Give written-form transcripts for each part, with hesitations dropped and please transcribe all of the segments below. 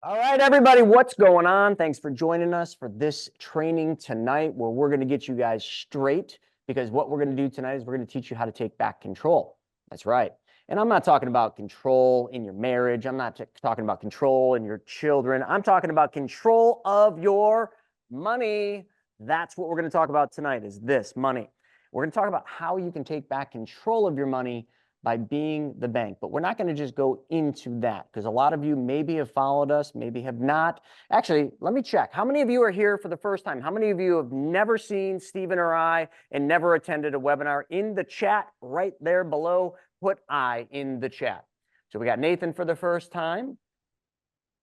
All right, everybody, what's going on? Thanks for joining us for this training tonight where we're going to get you guys straight, because what we're going to do tonight is we're going to teach you how to take back control. That's right. And I'm not talking about control in your marriage. I'm not talking about control in your children. I'm talking about control of your money. That's what we're going to talk about tonight, is this money. We're going to talk about how you can take back control of your money by being the bank. But we're not going to just go into that, because a lot of you maybe have followed us, maybe have not. Actually, let me check. How many of you are here for the first time? How many of you have never seen Stephen or I and never attended a webinar? In the chat right there below, put I in the chat. So we got Nathan for the first time.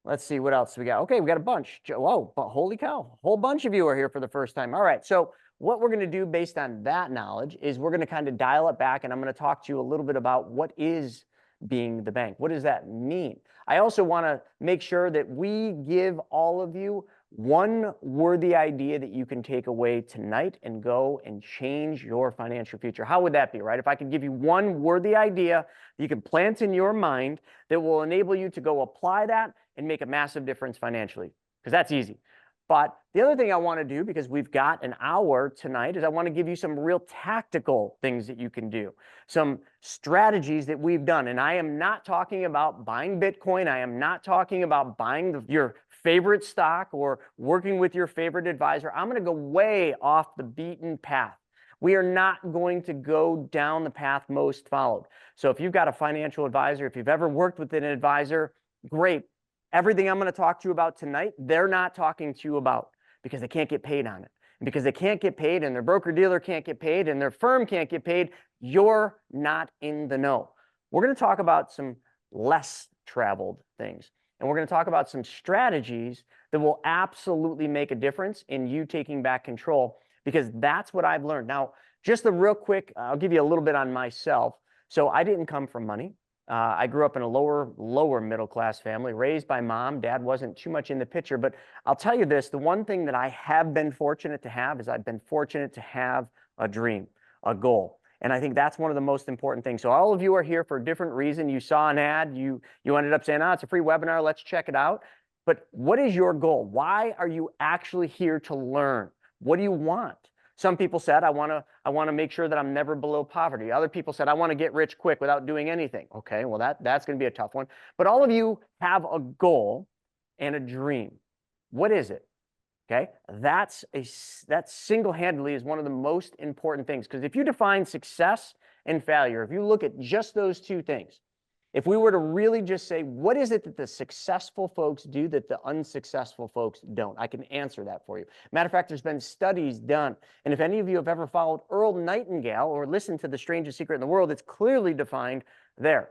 Let's see what else we got. Okay, we got a bunch. Whoa, holy cow. A whole bunch of you are here for the first time. All right, so what we're going to do based on that knowledge is we're going to kind of dial it back, and I'm going to talk to you a little bit about what is being the bank. What does that mean? I also want to make sure that we give all of you one worthy idea that you can take away tonight and go and change your financial future. How would that be, right? If I could give you one worthy idea that you can plant in your mind that will enable you to go apply that and make a massive difference financially, because that's easy. But the other thing I want to do, because we've got an hour tonight, is I want to give you some real tactical things that you can do, some strategies that we've done. And I am not talking about buying Bitcoin. I am not talking about buying your favorite stock or working with your favorite advisor. I'm going to go way off the beaten path. We are not going to go down the path most followed. So if you've got a financial advisor, if you've ever worked with an advisor, great. Everything I'm going to talk to you about tonight, they're not talking to you about, because they can't get paid on it. And because they can't get paid, and their broker-dealer can't get paid, and their firm can't get paid, you're not in the know. We're going to talk about some less traveled things. And we're going to talk about some strategies that will absolutely make a difference in you taking back control, because that's what I've learned. Now, just a real quick, I'll give you a little bit on myself. So I didn't come from money. I grew up in a lower middle class family, raised by mom. Dad wasn't too much in the picture, but I'll tell you this, the one thing that I have been fortunate to have is I've been fortunate to have a dream, a goal. And I think that's one of the most important things. So all of you are here for a different reason. You saw an ad, you ended up saying, it's a free webinar, let's check it out. But what is your goal? Why are you actually here to learn? What do you want? Some people said, I want to make sure that I'm never below poverty. Other people said, I want to get rich quick without doing anything. Okay, well, that's going to be a tough one. But all of you have a goal and a dream. What is it? Okay, that single-handedly is one of the most important things, because if you define success and failure, if you look at just those two things, if we were to really just say, what is it that the successful folks do that the unsuccessful folks don't? I can answer that for you. Matter of fact, there's been studies done. And if any of you have ever followed Earl Nightingale or listened to The Strangest Secret in the World, it's clearly defined there.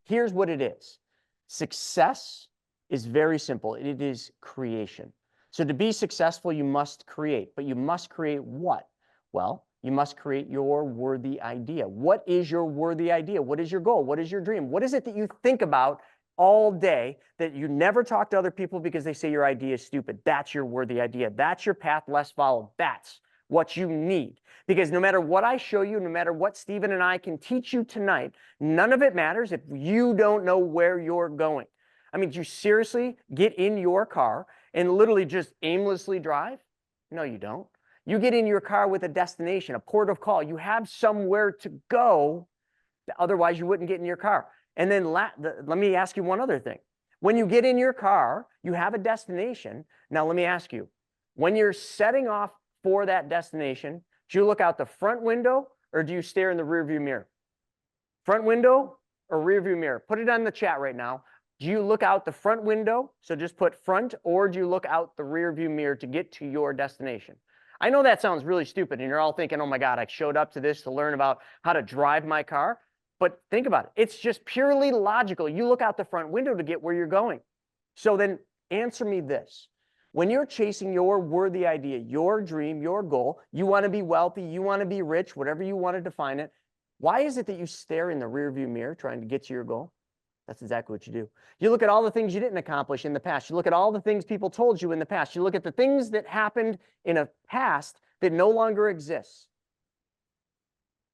Here's what it is. Success is very simple. It is creation. So to be successful, you must create. But you must create what? Well, you must create your worthy idea. What is your worthy idea? What is your goal? What is your dream? What is it that you think about all day that you never talk to other people because they say your idea is stupid? That's your worthy idea. That's your path less followed. That's what you need. Because no matter what I show you, no matter what Stephen and I can teach you tonight, none of it matters if you don't know where you're going. I mean, do you seriously get in your car and literally just aimlessly drive? No, you don't. You get in your car with a destination, a port of call. You have somewhere to go. Otherwise, you wouldn't get in your car. And then let me ask you one other thing. When you get in your car, you have a destination. Now, let me ask you, when you're setting off for that destination, do you look out the front window or do you stare in the rearview mirror? Front window or rearview mirror? Put it on the chat right now. Do you look out the front window? So just put front, or do you look out the rearview mirror to get to your destination? I know that sounds really stupid, and you're all thinking, oh my God, I showed up to this to learn about how to drive my car. But think about it. It's just purely logical. You look out the front window to get where you're going. So then answer me this. When you're chasing your worthy idea, your dream, your goal, you want to be wealthy, you want to be rich, whatever you want to define it, why is it that you stare in the rearview mirror trying to get to your goal? That's exactly what you do. You look at all the things you didn't accomplish in the past. You look at all the things people told you in the past. You look at the things that happened in a past that no longer exists.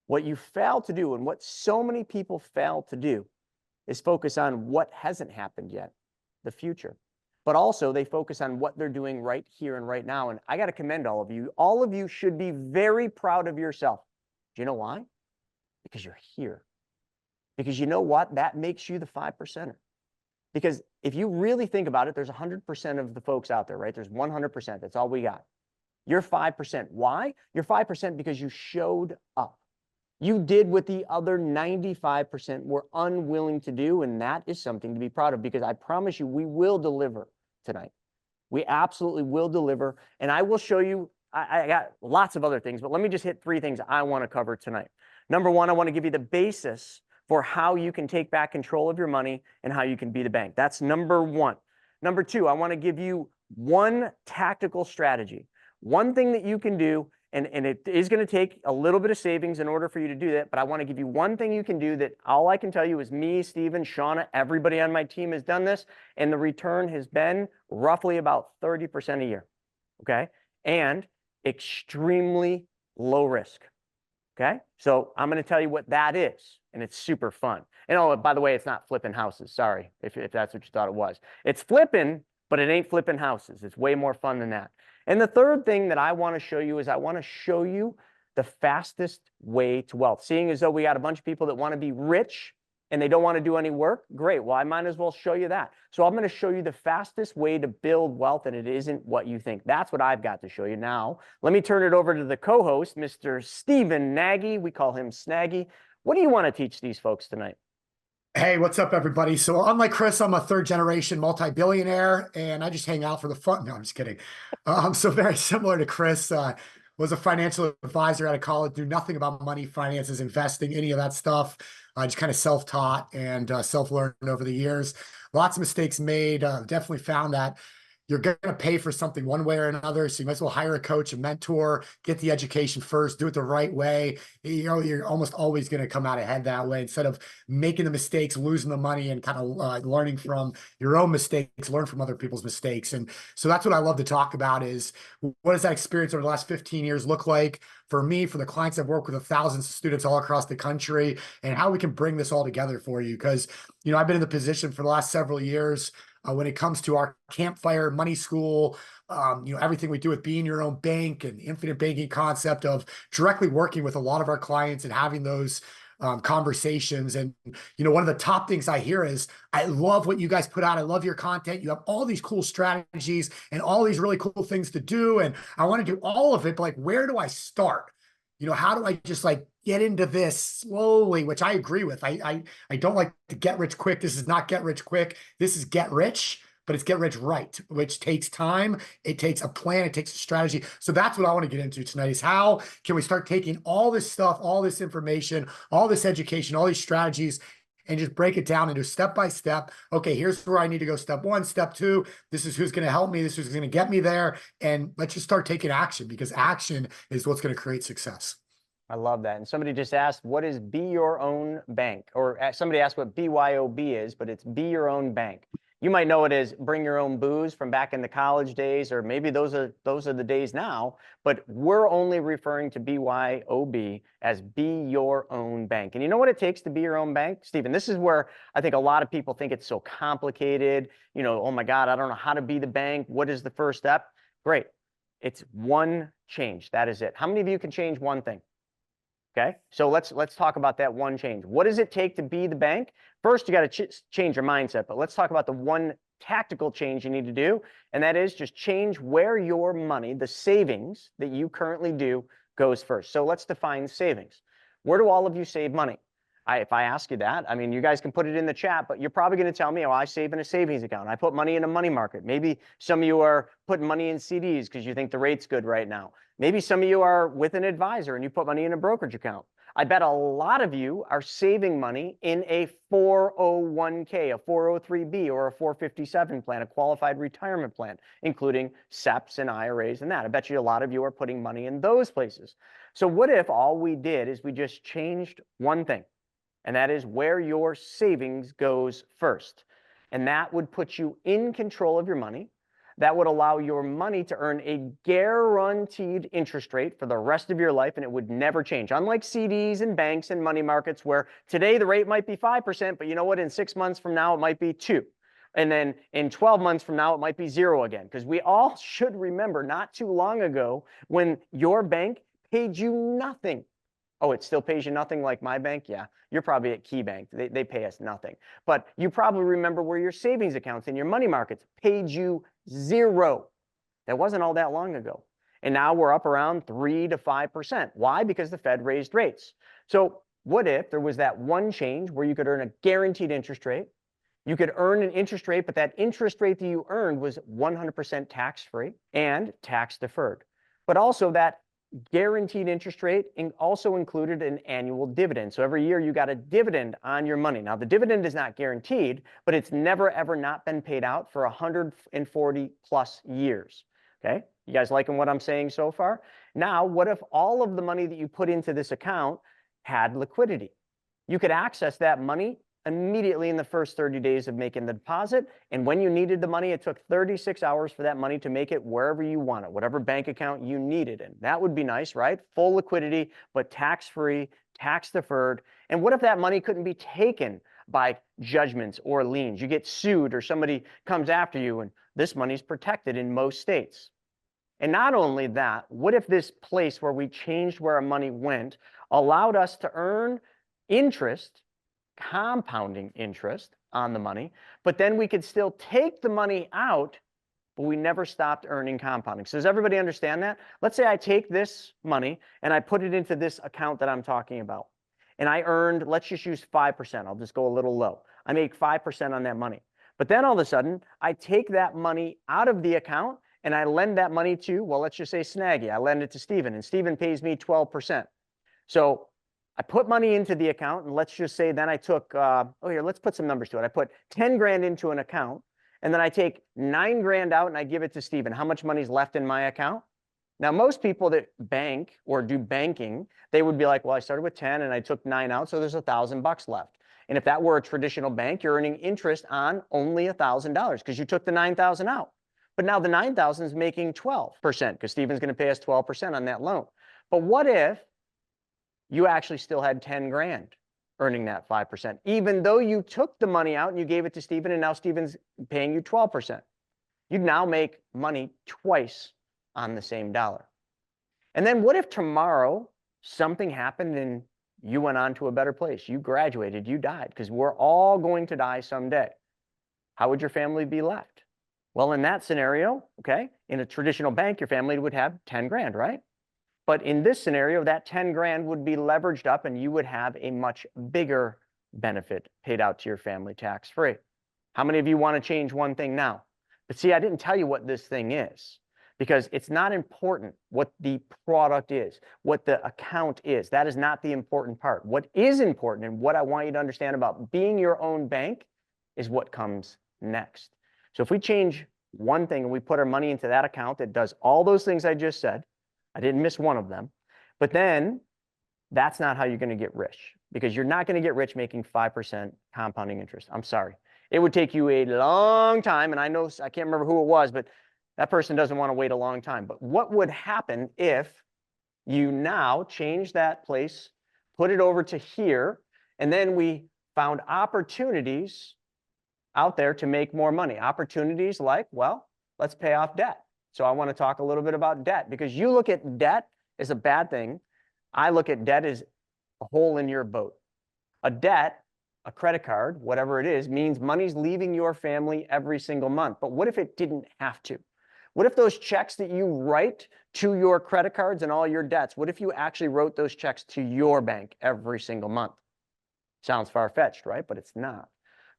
What you fail to do, and what so many people fail to do, is focus on what hasn't happened yet, the future. but also they focus on what they're doing right here and right now. And I got to commend all of you. All of you should be very proud of yourself. Do you know why? Because you're here. Because you know what? That makes you the 5%er. Because if you really think about it, there's 100% of the folks out there, right? There's 100%. That's all we got. You're 5%. Why? You're 5% because you showed up. You did what the other 95% were unwilling to do, and that is something to be proud of, because I promise you, we will deliver tonight. We absolutely will deliver, and I will show you, I got lots of other things, but let me just hit 3 things I want to cover tonight. Number 1, I want to give you the basis for how you can take back control of your money and how you can be the bank. That's number 1. Number 2, I want to give you one tactical strategy, one thing that you can do. And it is going to take a little bit of savings in order for you to do that. But I want to give you one thing you can do that all I can tell you is me, Steven, Shauna, everybody on my team has done this. And the return has been roughly about 30% a year. Okay. And extremely low risk. Okay. So I'm going to tell you what that is. And it's super fun. And oh, by the way, it's not flipping houses. Sorry if that's what you thought it was. It's flipping, but it ain't flipping houses. It's way more fun than that. And the third thing that I want to show you is I want to show you the fastest way to wealth. Seeing as though we got a bunch of people that want to be rich and they don't want to do any work, great. Well, I might as well show you that. So I'm going to show you the fastest way to build wealth, and it isn't what you think. That's what I've got to show you now. Let me turn it over to the co-host, Mr. Steven Nagy. We call him Snaggy. What do you want to teach these folks tonight? Hey, what's up, everybody? So unlike Chris, I'm a 3rd-generation multi-billionaire, and I just hang out for the fun. No, I'm just kidding. So very similar to Chris, was a financial advisor out of college, knew nothing about money, finances, investing, any of that stuff. I just kind of self-taught and self-learned over the years. Lots of mistakes made. Definitely found that you're going to pay for something one way or another. So you might as well hire a coach, a mentor, get the education first, do it the right way. You know, you're almost always going to come out ahead that way, instead of making the mistakes, losing the money, and kind of learning from your own mistakes, learn from other people's mistakes. And so that's what I love to talk about, is what does that experience over the last 15 years look like for me, for the clients I've worked with, thousands of students all across the country, and how we can bring this all together for you. Because, you know, I've been in the position for the last several years when it comes to our Campfire Money School, you know, everything we do with being your own bank and the infinite banking concept of directly working with a lot of our clients and having those conversations. And, you know, one of the top things I hear is, I love what you guys put out. I love your content. You have all these cool strategies and all these really cool things to do. And I want to do all of it, but like, where do I start? You know, how do I just like get into this slowly, which I agree with. I don't like to get rich quick. This is not get rich quick. This is get rich, but it's get rich right, which takes time. It takes a plan. It takes a strategy. So that's what I want to get into tonight, is how can we start taking all this stuff, all this information, all this education, all these strategies, and just break it down into step by step. Okay, here's where I need to go. Step 1, step 2. This is who's going to help me. This is who's going to get me there. And let's just start taking action, because action is what's going to create success. I love that. And somebody just asked, what is Be Your Own Bank? Or somebody asked what BYOB is, but it's Be Your Own Bank. You might know it as Bring Your Own Booze from back in the college days, or maybe those are the days now, but we're only referring to BYOB as Be Your Own Bank. And you know what it takes to be your own bank, Stephen? This is where I think a lot of people think it's so complicated. You know, oh my God, I don't know how to be the bank. What is the first step? Great. It's one change. That is it. How many of you can change one thing? Okay, so let's talk about that one change. What does it take to be the bank? First, you got to change your mindset, but let's talk about the one tactical change you need to do, and that is just change where your money, the savings that you currently do, goes first. So let's define savings. Where do all of you save money? If I ask you that, I mean, you guys can put it in the chat, but you're probably going to tell me, oh, I save in a savings account. I put money in a money market. Maybe some of you are putting money in CDs because you think the rate's good right now. Maybe some of you are with an advisor and you put money in a brokerage account. I bet a lot of you are saving money in a 401k, a 403b, or a 457 plan, a qualified retirement plan, including SEPs and IRAs and that. I bet you a lot of you are putting money in those places. So what if all we did is we just changed one thing? And that is where your savings goes first. And that would put you in control of your money. That would allow your money to earn a guaranteed interest rate for the rest of your life, and it would never change. Unlike CDs and banks and money markets, where today the rate might be 5%, but you know what? In 6 months from now, it might be 2%. And then in 12 months from now, it might be 0 again, because we all should remember not too long ago when your bank paid you nothing. Oh, it still pays you nothing like my bank? Yeah, you're probably at KeyBank. They pay us nothing. But you probably remember where your savings accounts and your money markets paid you 0. That wasn't all that long ago. And now we're up around 3 to 5%. Why? Because the Fed raised rates. So what if there was that one change where you could earn a guaranteed interest rate? You could earn an interest rate, but that interest rate that you earned was 100% tax-free and tax deferred. But also that guaranteed interest rate also included an annual dividend. So every year you got a dividend on your money. Now the dividend is not guaranteed, but it's never ever not been paid out for 140 plus years. Okay, you guys liking what I'm saying so far? Now, what if all of the money that you put into this account had liquidity? You could access that money immediately in the first 30 days of making the deposit. And when you needed the money, it took 36 hours for that money to make it wherever you want it, whatever bank account you needed in. That would be nice, right? Full liquidity, but tax-free, tax deferred. And what if that money couldn't be taken by judgments or liens? You get sued or somebody comes after you, and this money's protected in most states. And not only that, what if this place where we changed where our money went allowed us to earn interest, compounding interest on the money, but then we could still take the money out, but we never stopped earning compounding. So does everybody understand that? Let's say I take this money and I put it into this account that I'm talking about, and I earned, let's just use 5%. I'll just go a little low. I make 5% on that money. But then all of a sudden, I take that money out of the account and I lend that money to, well, let's just say Snaggy. I lend it to Steven, and Steven pays me 12%. So I put money into the account, and let's just say then I took, here, let's put some numbers to it. I put 10 grand into an account, and then I take 9 grand out and I give it to Steven. How much money's left in my account? Now, most people that bank or do banking, they would be like, well, I started with 10 and I took 9 out, so there's $1,000 left. And if that were a traditional bank, you're earning interest on only $1,000 because you took the 9,000 out. But now the 9,000 is making 12% because Steven's going to pay us 12% on that loan. But what if you actually still had 10 grand earning that 5%, even though you took the money out and you gave it to Steven, and now Steven's paying you 12%? You'd now make money twice on the same dollar. And then what if tomorrow something happened and you went on to a better place? You graduated, you died, because we're all going to die someday. How would your family be left? Well, in that scenario, okay, in a traditional bank, your family would have 10 grand, right? But in this scenario, that 10 grand would be leveraged up and you would have a much bigger benefit paid out to your family tax-free. How many of you want to change one thing now? But see, I didn't tell you what this thing is, because it's not important what the product is, what the account is. That is not the important part. What is important, and what I want you to understand about being your own bank, is what comes next. So if we change one thing and we put our money into that account that does all those things I just said, I didn't miss one of them, but then that's not how you're going to get rich, because you're not going to get rich making 5% compounding interest. I'm sorry. It would take you a long time, and I know, I can't remember who it was, but that person doesn't want to wait a long time. But what would happen if you now change that place, put it over to here, and then we found opportunities out there to make more money? Opportunities like, well, let's pay off debt. So I want to talk a little bit about debt, because you look at debt as a bad thing. I look at debt as a hole in your boat. A debt, a credit card, whatever it is, means money's leaving your family every single month. But what if it didn't have to? What if those checks that you write to your credit cards and all your debts, what if you actually wrote those checks to your bank every single month? Sounds far-fetched, right? But it's not.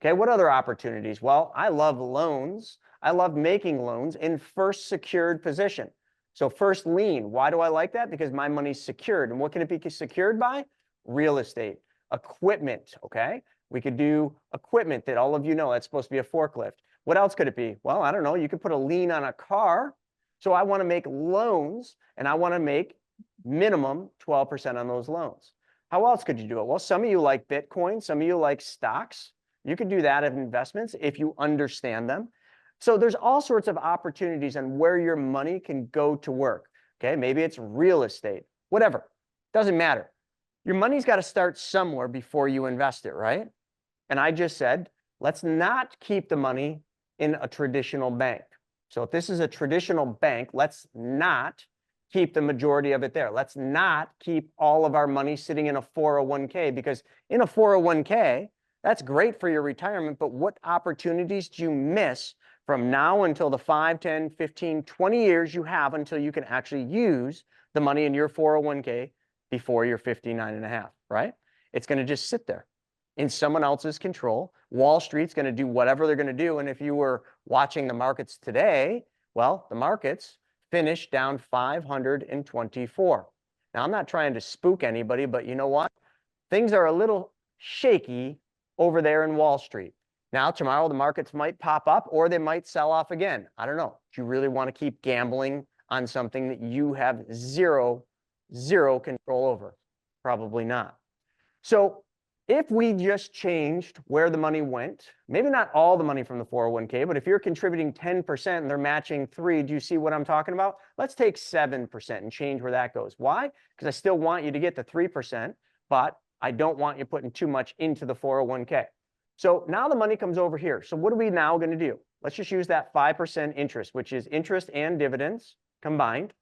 Okay, what other opportunities? Well, I love loans. I love making loans in first secured position. So first lien, why do I like that? Because my money's secured. And what can it be secured by? Real estate, equipment, okay? We could do equipment that all of you know, that's supposed to be a forklift. What else could it be? Well, I don't know. You could put a lien on a car. So I want to make loans, and I want to make minimum 12% on those loans. How else could you do it? Well, some of you like Bitcoin. Some of you like stocks. You could do that in investments if you understand them. So there's all sorts of opportunities on where your money can go to work. Okay, maybe it's real estate, whatever. Doesn't matter. Your money's got to start somewhere before you invest it, right? And I just said, let's not keep the money in a traditional bank. So if this is a traditional bank, let's not keep the majority of it there. Let's not keep all of our money sitting in a 401k, because in a 401k, that's great for your retirement, but what opportunities do you miss from now until the 5, 10, 15, 20 years you have until you can actually use the money in your 401k before you're 59 and a half, right? It's going to just sit there in someone else's control. Wall Street's going to do whatever they're going to do. And if you were watching the markets today, well, the markets finished down 524. Now, I'm not trying to spook anybody, but you know what? Things are a little shaky over there in Wall Street. Now, tomorrow the markets might pop up or they might sell off again. I don't know. Do you really want to keep gambling on something that you have zero control over? Probably not. So if we just changed where the money went, maybe not all the money from the 401k, but if you're contributing 10% and they're matching 3, do you see what I'm talking about? Let's take 7% and change where that goes. Why? Because I still want you to get the 3%, but I don't want you putting too much into the 401k. So now the money comes over here. So what are we now going to do? Let's just use that 5% interest, which is interest and dividends combined.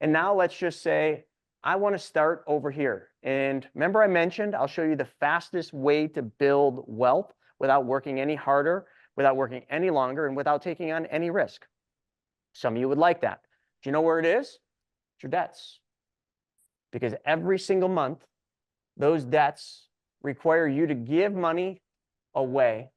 And now let's just say, I want to start over here. And remember I mentioned, I'll show you the fastest way to build wealth without working any harder, without working any longer, and without taking on any risk. Some of you would like that. Do you know where it is? It's your debts. Because every single month, those debts require you to give money away,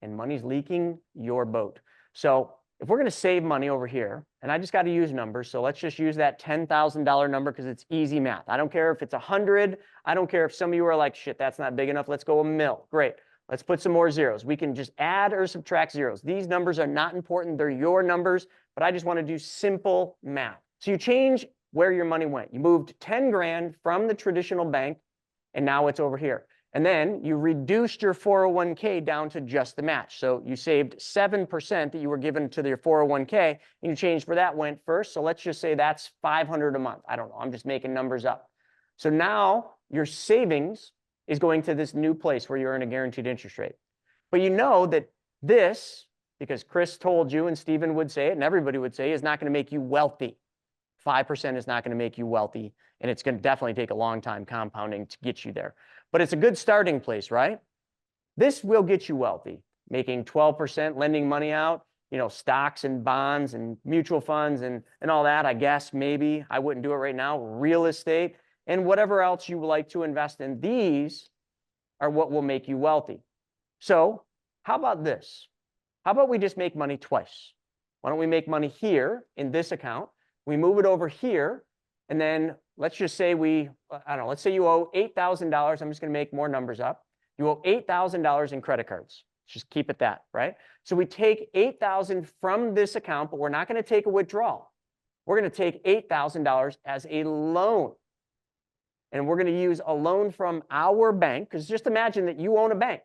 and money's leaking your boat. So if we're going to save money over here, and I just got to use numbers, so let's just use that $10,000 number because it's easy math. I don't care if it's 100. I don't care if some of you are like, shit, that's not big enough. Let's go a mil. Great. Let's put some more zeros. We can just add or subtract zeros. These numbers are not important. They're your numbers, but I just want to do simple math. So you change where your money went. You moved 10 grand from the traditional bank, and now it's over here. And then you reduced your 401k down to just the match. So you saved 7% that you were given to your 401k, and you changed where that went first. So let's just say that's $500 a month. I don't know. I'm just making numbers up. So now your savings is going to this new place where you earn a guaranteed interest rate. But you know that this, because Chris told you and Stephen would say it and everybody would say, is not going to make you wealthy. 5% is not going to make you wealthy, and it's going to definitely take a long time compounding to get you there. But it's a good starting place, right? This will get you wealthy, making 12%, lending money out, you know, stocks and bonds and mutual funds and all that, I guess, maybe. I wouldn't do it right now. Real estate and whatever else you would like to invest in. These are what will make you wealthy. So how about this? How about we just make money twice? Why don't we make money here in this account? We move it over here, and then let's just say I don't know, let's say you owe $8,000. I'm just going to make more numbers up. You owe $8,000 in credit cards. Just keep it that, right? So we take $8,000 from this account, but we're not going to take a withdrawal. We're going to take $8,000 as a loan. And we're going to use a loan from our bank, because just imagine that you own a bank.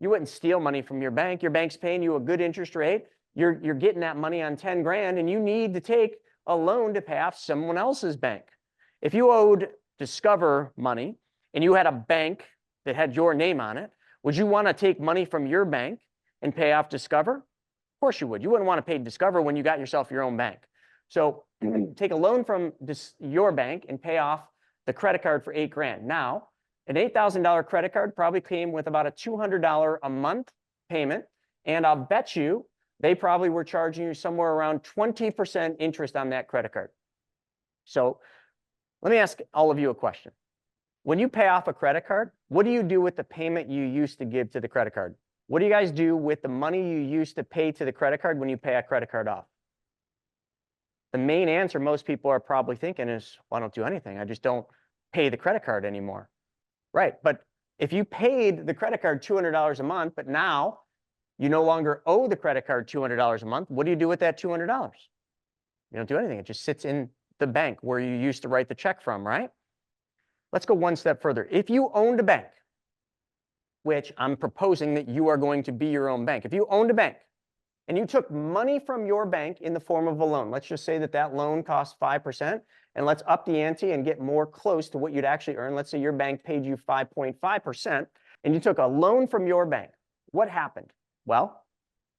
You wouldn't steal money from your bank. Your bank's paying you a good interest rate. You're getting that money on 10 grand, and you need to take a loan to pay off someone else's bank. If you owed Discover money and you had a bank that had your name on it, would you want to take money from your bank and pay off Discover? Of course you would. You wouldn't want to pay Discover when you got yourself your own bank. So take a loan from your bank and pay off the credit card for $8 grand. Now, an $8,000 credit card probably came with about a $200 a month payment, and I'll bet you they probably were charging you somewhere around 20% interest on that credit card. So let me ask all of you a question. When you pay off a credit card, what do you do with the payment you used to give to the credit card? What do you guys do with the money you used to pay to the credit card when you pay a credit card off? The main answer most people are probably thinking is, well, I don't do anything. I just don't pay the credit card anymore. Right, but if you paid the credit card $200 a month, but now you no longer owe the credit card $200 a month, what do you do with that $200? You don't do anything. It just sits in the bank where you used to write the check from, right? Let's go one step further. If you owned a bank, which I'm proposing that you are going to be your own bank. If you owned a bank and you took money from your bank in the form of a loan, let's just say that that loan costs 5%, and let's up the ante and get more close to what you'd actually earn. Let's say your bank paid you 5.5%, and you took a loan from your bank. What happened? Well,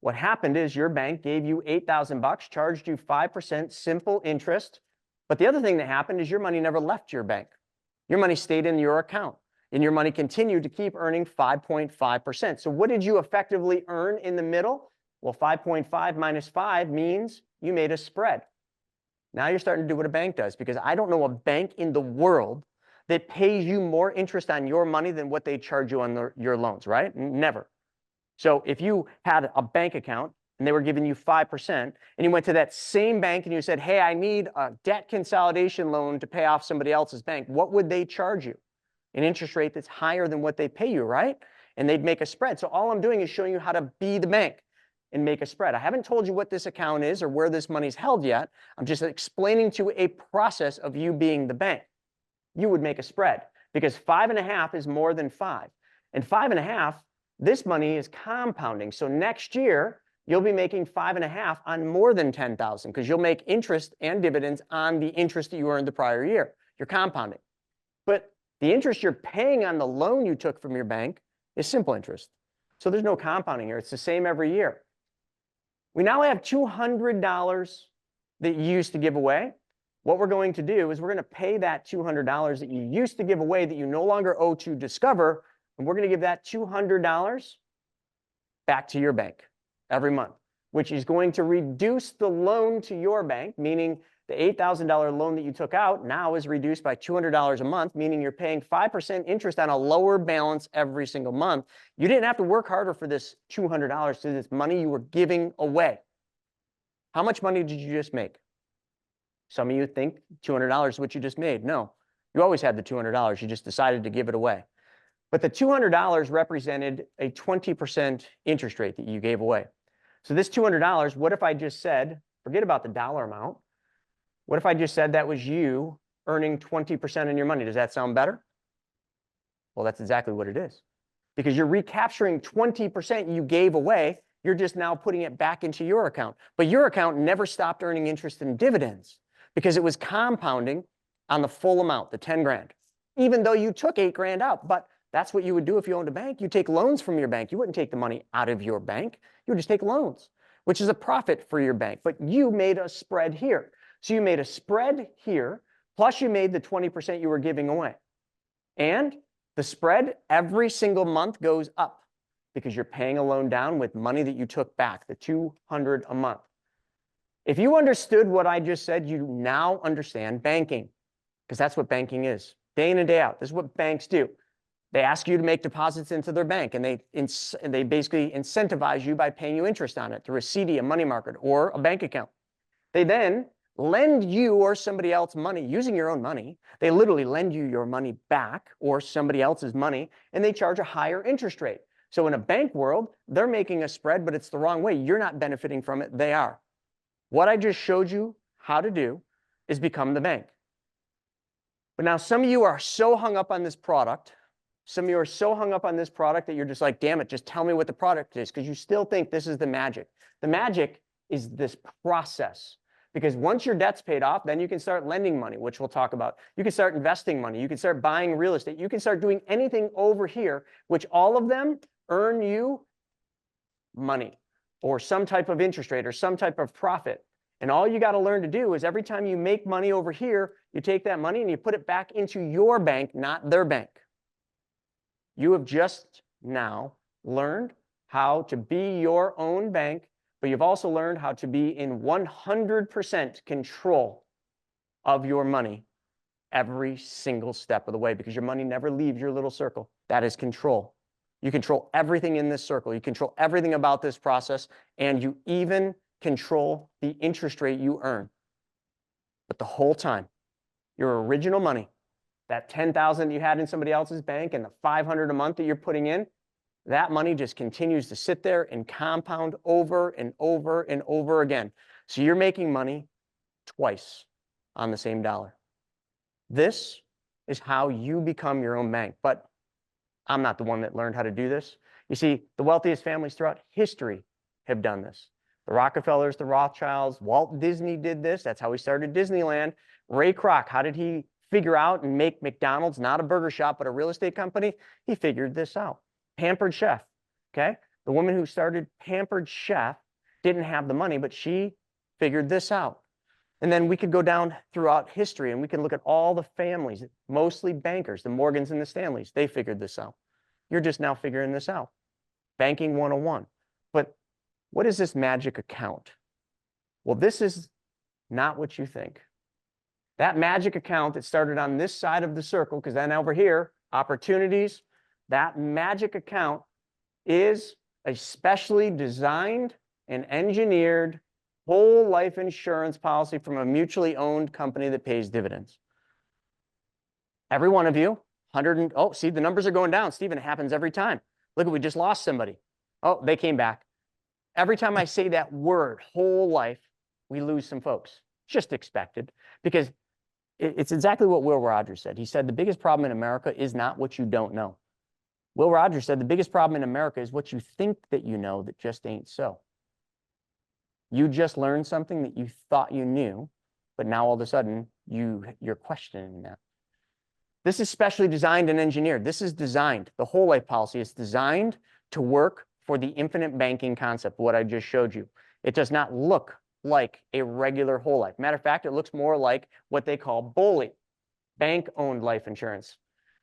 what happened is your bank gave you $8,000, charged you 5% simple interest. But the other thing that happened is your money never left your bank. Your money stayed in your account, and your money continued to keep earning 5.5%. So what did you effectively earn in the middle? Well, 5.5 minus 5 means you made a spread. Now you're starting to do what a bank does, because I don't know a bank in the world that pays you more interest on your money than what they charge you on your loans, right? Never. So if you had a bank account and they were giving you 5%, and you went to that same bank and you said, hey, I need a debt consolidation loan to pay off somebody else's bank, what would they charge you? An interest rate that's higher than what they pay you, right? And they'd make a spread. So all I'm doing is showing you how to be the bank and make a spread. I haven't told you what this account is or where this money's held yet. I'm just explaining to you a process of you being the bank. You would make a spread, because 5.5 is more than 5. And 5.5, this money is compounding. So next year, you'll be making 5.5 on more than 10,000, because you'll make interest and dividends on the interest that you earned the prior year. You're compounding. But the interest you're paying on the loan you took from your bank is simple interest. So there's no compounding here. It's the same every year. We now have $200 that you used to give away. What we're going to do is we're going to pay that $200 that you used to give away that you no longer owe to Discover, and we're going to give that $200 back to your bank every month, which is going to reduce the loan to your bank, meaning the $8,000 loan that you took out now is reduced by $200 a month, meaning you're paying 5% interest on a lower balance every single month. You didn't have to work harder for this $200, so this money you were giving away. How much money did you just make? Some of you think $200 is what you just made. No, you always had the $200. You just decided to give it away. But the $200 represented a 20% interest rate that you gave away. So this $200, what if I just said, forget about the dollar amount. What if I just said that was you earning 20% on your money? Does that sound better? Well, that's exactly what it is. Because you're recapturing 20% you gave away. You're just now putting it back into your account. But your account never stopped earning interest and dividends, because it was compounding on the full amount, the 10 grand, even though you took 8 grand out. But that's what you would do if you owned a bank. You take loans from your bank. You wouldn't take the money out of your bank. You would just take loans, which is a profit for your bank. But you made a spread here. So you made a spread here, plus you made the 20% you were giving away. And the spread every single month goes up, because you're paying a loan down with money that you took back, the $200 a month. If you understood what I just said, you now understand banking, because that's what banking is, day in and day out. This is what banks do. They ask you to make deposits into their bank, and they basically incentivize you by paying you interest on it through a CD, a money market, or a bank account. They then lend you or somebody else money using your own money. They literally lend you your money back or somebody else's money, and they charge a higher interest rate. So in a bank world, they're making a spread, but it's the wrong way. You're not benefiting from it. They are. What I just showed you how to do is become the bank. But now some of you are so hung up on this product. Some of you are so hung up on this product that you're just like, damn it, just tell me what the product is, because you still think this is the magic. The magic is this process. Because once your debt's paid off, then you can start lending money, which we'll talk about. You can start investing money. You can start buying real estate. You can start doing anything over here, which all of them earn you money or some type of interest rate or some type of profit. And all you got to learn to do is every time you make money over here, you take that money and you put it back into your bank, not their bank. You have just now learned how to be your own bank, but you've also learned how to be in 100% control of your money every single step of the way, because your money never leaves your little circle. That is control. You control everything in this circle. You control everything about this process, and you even control the interest rate you earn. But the whole time, your original money, that $10,000 you had in somebody else's bank and the $500 a month that you're putting in, that money just continues to sit there and compound over and over and over again. So you're making money twice on the same dollar. This is how you become your own bank. But I'm not the one that learned how to do this. You see, the wealthiest families throughout history have done this. The Rockefellers, the Rothschilds, Walt Disney did this. That's how he started Disneyland. Ray Kroc, how did he figure out and make McDonald's not a burger shop, but a real estate company? He figured this out. Pampered Chef, okay? The woman who started Pampered Chef didn't have the money, but she figured this out. And then we could go down throughout history and we can look at all the families, mostly bankers, the Morgans and the Stanleys. They figured this out. You're just now figuring this out. Banking 101. But what is this magic account? Well, this is not what you think. That magic account that started on this side of the circle, because then over here, opportunities, that magic account is a specially designed and engineered whole life insurance policy from a mutually owned company that pays dividends. Every one of you, oh, see, the numbers are going down. Stephen, it happens every time. Look, we just lost somebody. Oh, they came back. Every time I say that word, whole life, we lose some folks. Just expected, because it's exactly what Will Rogers said. He said, the biggest problem in America is not what you don't know. Will Rogers said, the biggest problem in America is what you think that you know that just ain't so. You just learned something that you thought you knew, but now all of a sudden you're questioning that. This is specially designed and engineered. This is designed, the whole life policy is designed to work for the infinite banking concept, what I just showed you. It does not look like a regular whole life. Matter of fact, it looks more like what they call BOLI, bank-owned life insurance.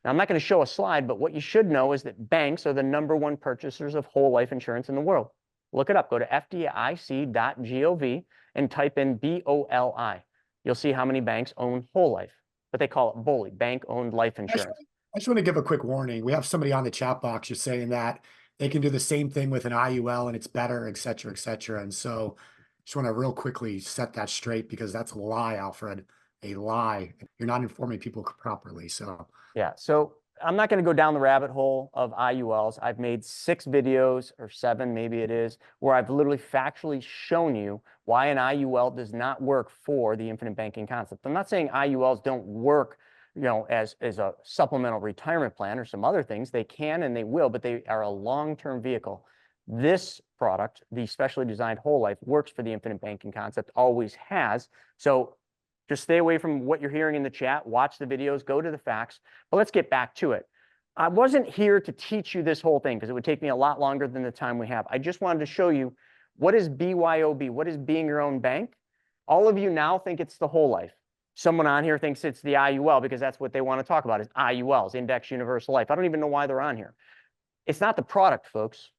Now, I'm not going to show a slide, but what you should know is that banks are the #1 purchasers of whole life insurance in the world. Look it up. Go to fdic.gov and type in BOLI. You'll see how many banks own whole life, but they call it BOLI, bank-owned life insurance. I just want to give a quick warning. We have somebody on the chat box just saying that they can do the same thing with an IUL and it's better, et cetera, et cetera. And so just want to real quickly set that straight, because that's a lie, Alfred, a lie. You're not informing people properly. So yeah, so I'm not going to go down the rabbit hole of IULs. I've made 6 videos, or 7 maybe it is, where I've literally factually shown you why an IUL does not work for the infinite banking concept. I'm not saying IULs don't work, you know, as a supplemental retirement plan or some other things. They can and they will, but they are a long-term vehicle. This product, the specially designed whole life, works for the infinite banking concept, always has. So just stay away from what you're hearing in the chat, watch the videos, go to the facts, but let's get back to it. I wasn't here to teach you this whole thing because it would take me a lot longer than the time we have. I just wanted to show you what is BYOB, what is being your own bank. All of you now think it's the whole life. Someone on here thinks it's the IUL because that's what they want to talk about is IULs, Index Universal Life. I don't even know why they're on here. It's not the product, folks,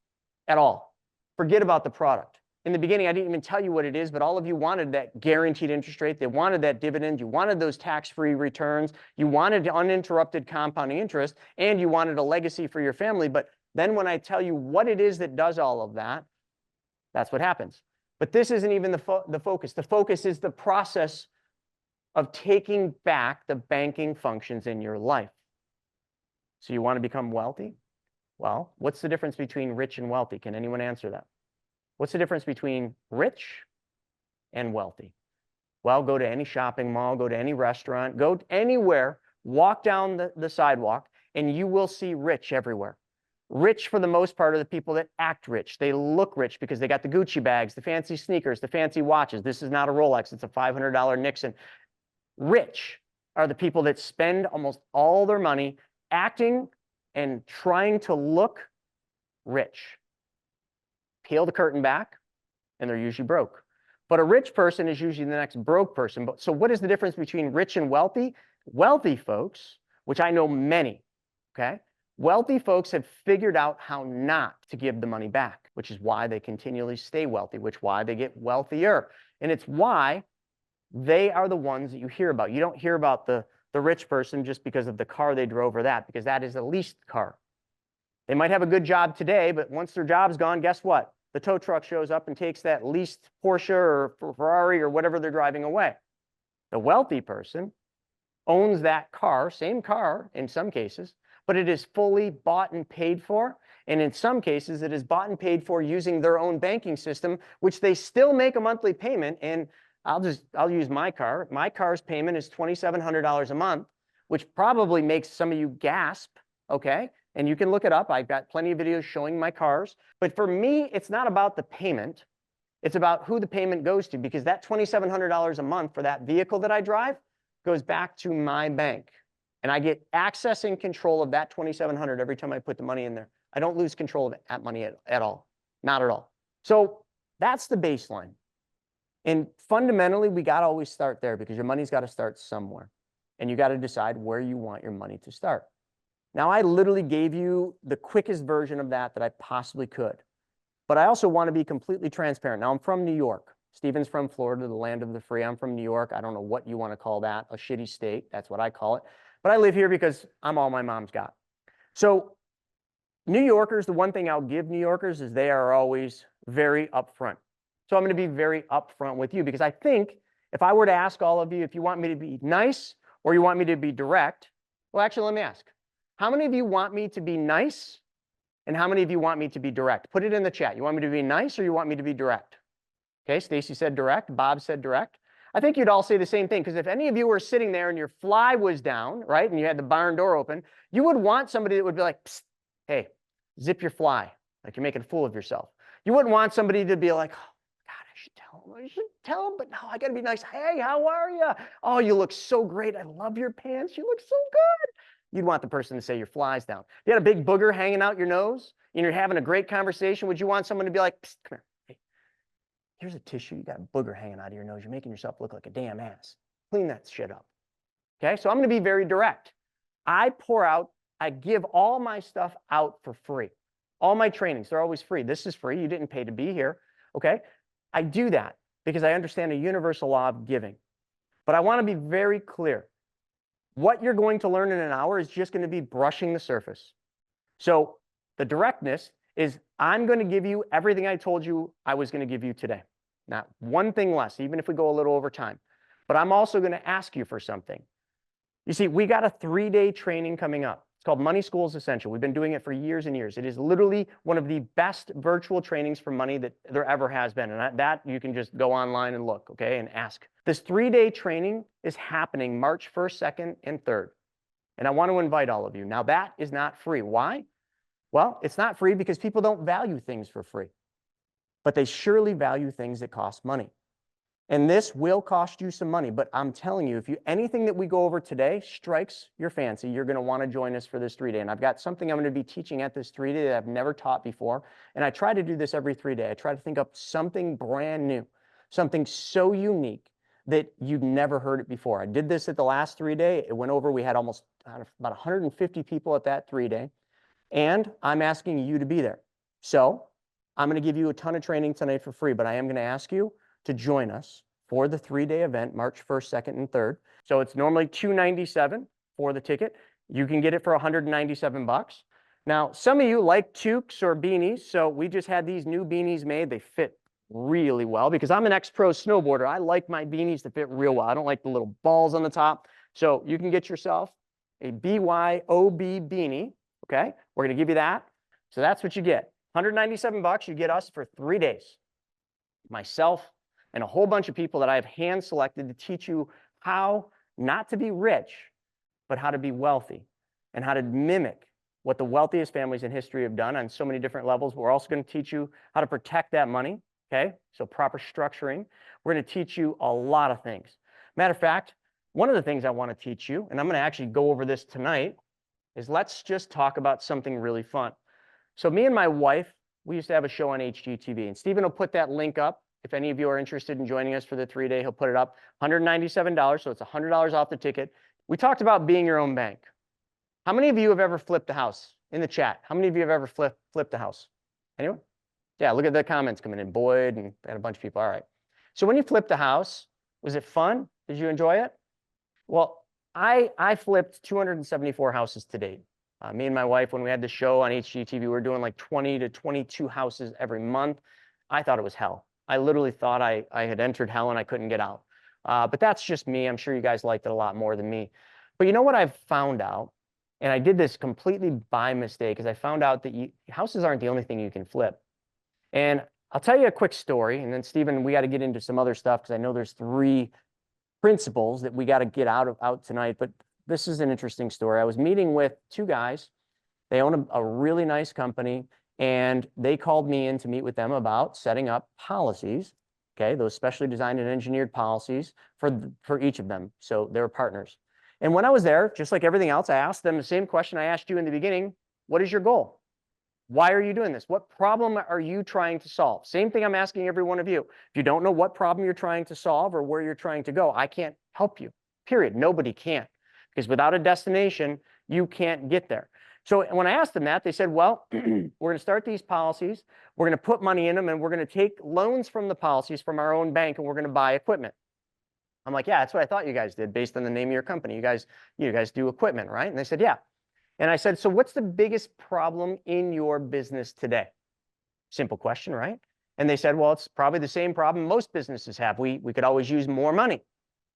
at all. Forget about the product. In the beginning, I didn't even tell you what it is, but all of you wanted that guaranteed interest rate. They wanted that dividend. You wanted those tax-free returns. You wanted uninterrupted compounding interest, and you wanted a legacy for your family. But then when I tell you what it is that does all of that, that's what happens. But this isn't even the focus. The focus is the process of taking back the banking functions in your life. So you want to become wealthy? Well, what's the difference between rich and wealthy? Can anyone answer that? What's the difference between rich and wealthy? Well, go to any shopping mall, go to any restaurant, go anywhere, walk down the sidewalk, and you will see rich everywhere. Rich, for the most part, are the people that act rich. They look rich because they got the Gucci bags, the fancy sneakers, the fancy watches. This is not a Rolex. It's a $500 Nixon. Rich are the people that spend almost all their money acting and trying to look rich. Peel the curtain back, and they're usually broke. But a rich person is usually the next broke person. So what is the difference between rich and wealthy? Wealthy folks, which I know many, okay? Wealthy folks have figured out how not to give the money back, which is why they continually stay wealthy, which is why they get wealthier. And it's why they are the ones that you hear about. You don't hear about the rich person just because of the car they drove or that, because that is a leased car. They might have a good job today, but once their job's gone, guess what? The tow truck shows up and takes that leased Porsche or Ferrari or whatever they're driving away. The wealthy person owns that car, same car in some cases, but it is fully bought and paid for. And in some cases, it is bought and paid for using their own banking system, which they still make a monthly payment. And I'll use my car. My car's payment is $2,700 a month, which probably makes some of you gasp, okay? And you can look it up. I've got plenty of videos showing my cars. But for me, it's not about the payment. It's about who the payment goes to, because that $2,700 a month for that vehicle that I drive goes back to my bank. And I get access and control of that $2,700 every time I put the money in there. I don't lose control of that money at all. Not at all. So that's the baseline. And fundamentally, we got to always start there because your money's got to start somewhere. And you got to decide where you want your money to start. Now, I literally gave you the quickest version of that I possibly could. But I also want to be completely transparent. Now, I'm from New York. Steven's from Florida, the land of the free. I'm from New York. I don't know what you want to call that, a shitty state. That's what I call it. But I live here because I'm all my mom's got. So New Yorkers, the one thing I'll give New Yorkers is they are always very upfront. So I'm going to be very upfront with you because I think if I were to ask all of you if you want me to be nice or you want me to be direct, well, actually, let me ask. How many of you want me to be nice and how many of you want me to be direct? Put it in the chat. You want me to be nice or you want me to be direct? Okay, Stacy said direct. Bob said direct. I think you'd all say the same thing because if any of you were sitting there and your fly was down, right, and you had the barn door open, you would want somebody that would be like, psst, hey, zip your fly, like you're making a fool of yourself. You wouldn't want somebody to be like, oh, God, I should tell him, but no, I got to be nice. Hey, how are you? Oh, you look so great. I love your pants. You look so good. You'd want the person to say your fly's down. If you had a big booger hanging out your nose and you're having a great conversation, would you want someone to be like, psst, come here. Hey, here's a tissue. You got a booger hanging out of your nose. You're making yourself look like a damn ass. Clean that shit up. Okay, so I'm going to be very direct. I give all my stuff out for free. All my trainings, they're always free. This is free. You didn't pay to be here. Okay, I do that because I understand a universal law of giving. But I want to be very clear. What you're going to learn in an hour is just going to be brushing the surface. So the directness is I'm going to give you everything I told you I was going to give you today. Not one thing less, even if we go a little over time. But I'm also going to ask you for something. You see, we got a 3-day training coming up. It's called Money School is Essential. We've been doing it for years and years. It is literally one of the best virtual trainings for money that there ever has been. And that you can just go online and look, okay, and ask. This 3-day training is happening March 1st, 2nd, and 3rd. And I want to invite all of you. Now, that is not free. Why? Well, it's not free because people don't value things for free. But they surely value things that cost money. And this will cost you some money, but I'm telling you, if anything that we go over today strikes your fancy, you're going to want to join us for this 3-day. And I've got something I'm going to be teaching at this 3-day that I've never taught before. And I try to do this every 3-day. I try to think up something brand new, something so unique that you've never heard it before. I did this at the last 3-day. It went over. We had almost about 150 people at that 3-day. And I'm asking you to be there. So I'm going to give you a ton of training tonight for free, but I am going to ask you to join us for the 3-day event, March 1st, 2nd, and 3rd. So it's normally $297 for the ticket. You can get it for $197. Now, some of you like toques or beanies, so we just had these new beanies made. They fit really well because I'm an ex-pro snowboarder. I like my beanies to fit real well. I don't like the little balls on the top. So you can get yourself a BYOB beanie, okay? We're going to give you that. So that's what you get. $197, you get us for 3 days. Myself and a whole bunch of people that I have hand selected to teach you how not to be rich, but how to be wealthy and how to mimic what the wealthiest families in history have done on so many different levels. We're also going to teach you how to protect that money, okay? So proper structuring. We're going to teach you a lot of things. Matter of fact, one of the things I want to teach you, and I'm going to actually go over this tonight, is let's just talk about something really fun. So me and my wife, we used to have a show on HGTV, and Stephen will put that link up. If any of you are interested in joining us for the 3-day, he'll put it up. $197, so it's $100 off the ticket. We talked about being your own bank. How many of you have ever flipped a house? In the chat, how many of you have ever flipped a house? Anyone? Yeah, look at the comments coming in. Boyd and a bunch of people. All right. So when you flipped a house, was it fun? Did you enjoy it? Well, I flipped 274 houses to date. Me and my wife, when we had the show on HGTV, we were doing like 20 to 22 houses every month. I thought it was hell. I literally thought I had entered hell and I couldn't get out. But that's just me. I'm sure you guys liked it a lot more than me. But you know what I've found out? And I did this completely by mistake, because I found out that houses aren't the only thing you can flip. And I'll tell you a quick story. And then, Stephen, we got to get into some other stuff because I know there's 3 principles that we got to get out tonight. But this is an interesting story. I was meeting with 2 guys. They own a really nice company. And they called me in to meet with them about setting up policies, okay, those specially designed and engineered policies for each of them. So they were partners. And when I was there, just like everything else, I asked them the same question I asked you in the beginning. What is your goal? Why are you doing this? What problem are you trying to solve? Same thing I'm asking every one of you. If you don't know what problem you're trying to solve or where you're trying to go, I can't help you, period. Nobody can. Because without a destination, you can't get there. So when I asked them that, they said, well, we're going to start these policies. We're going to put money in them, and we're going to take loans from the policies from our own bank, and we're going to buy equipment. I'm like, yeah, that's what I thought you guys did based on the name of your company. You guys do equipment, right? And they said, yeah. And I said, so what's the biggest problem in your business today? Simple question, right? And they said, well, it's probably the same problem most businesses have. We could always use more money.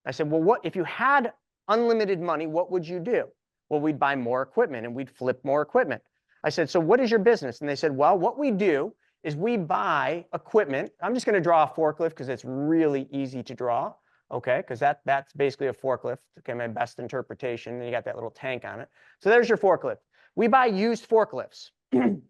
I said, well, what if you had unlimited money, what would you do? Well, we'd buy more equipment and we'd flip more equipment. I said, so what is your business? And they said, well, what we do is we buy equipment. I'm just going to draw a forklift because it's really easy to draw. Okay, because that's basically a forklift. Okay, my best interpretation. And you got that little tank on it. So there's your forklift. We buy used forklifts.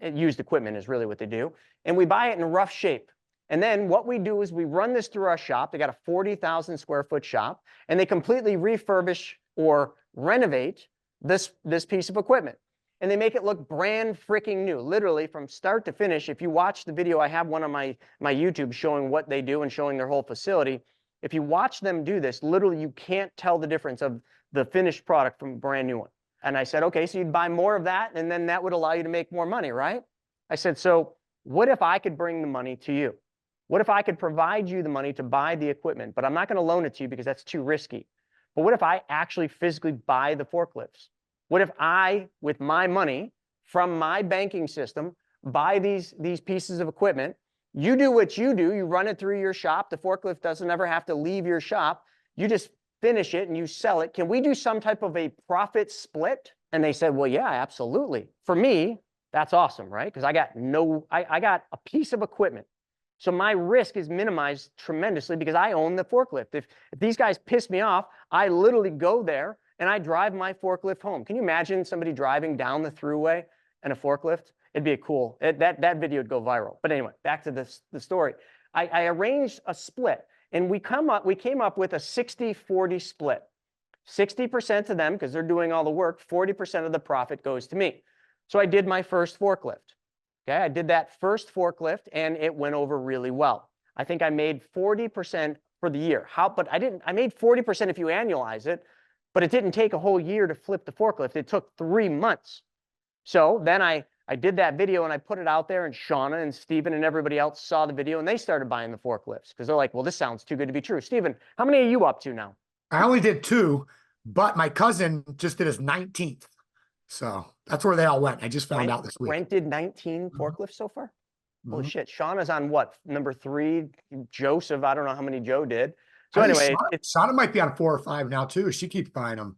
Used equipment is really what they do. And we buy it in rough shape. And then what we do is we run this through our shop. They got a 40,000 square foot shop, and they completely refurbish or renovate this piece of equipment. And they make it look brand freaking new, literally from start to finish. If you watch the video, I have one on my YouTube showing what they do and showing their whole facility. If you watch them do this, literally you can't tell the difference of the finished product from a brand new one. And I said, okay, so you'd buy more of that, and then that would allow you to make more money, right? I said, so what if I could bring the money to you? What if I could provide you the money to buy the equipment, but I'm not going to loan it to you because that's too risky. But what if I actually physically buy the forklifts? What if I, with my money from my banking system, buy these pieces of equipment? You do what you do. You run it through your shop. The forklift doesn't ever have to leave your shop. You just finish it and you sell it. Can we do some type of a profit split? And they said, well, yeah, absolutely. For me, that's awesome, right? Because I got a piece of equipment. So my risk is minimized tremendously because I own the forklift. If these guys piss me off, I literally go there and I drive my forklift home. Can you imagine somebody driving down the thruway and a forklift? It'd be a cool, that video would go viral. But anyway, back to the story. I arranged a split, and we came up with a 60-40 split. 60% to them because they're doing all the work, 40% of the profit goes to me. So I did my first forklift. Okay, I did that first forklift and it went over really well. I think I made 40% for the year. I made 40% if you annualize it, but it didn't take a whole year to flip the forklift. It took 3 months. So then I did that video and I put it out there, and Shauna and Steven and everybody else saw the video and they started buying the forklifts because they're like, well, this sounds too good to be true. Steven, how many are you up to now? I only did 2, but my cousin just did his 19th. So that's where they all went. I just found out this week. Brent did 19 forklifts so far? Holy shit. Shauna's on what? Number 3. Joseph, I don't know how many Joe did. So anyway, Shauna might be on 4 or 5 now too. She keeps buying them.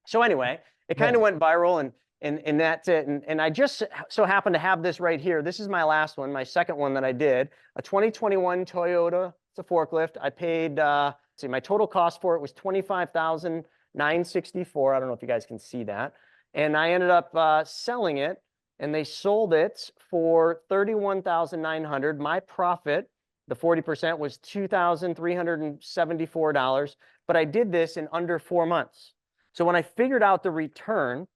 So anyway, it kind of went viral, and that's it. And I just so happened to have this right here. This is my last one, my second one that I did. A 2021 Toyota. It's a forklift. I paid, my total cost for it was $25,964. I don't know if you guys can see that. And I ended up selling it, and they sold it for $31,900. My profit, the 40%, was $2,374. But I did this in under 4 months. So when I figured out the return,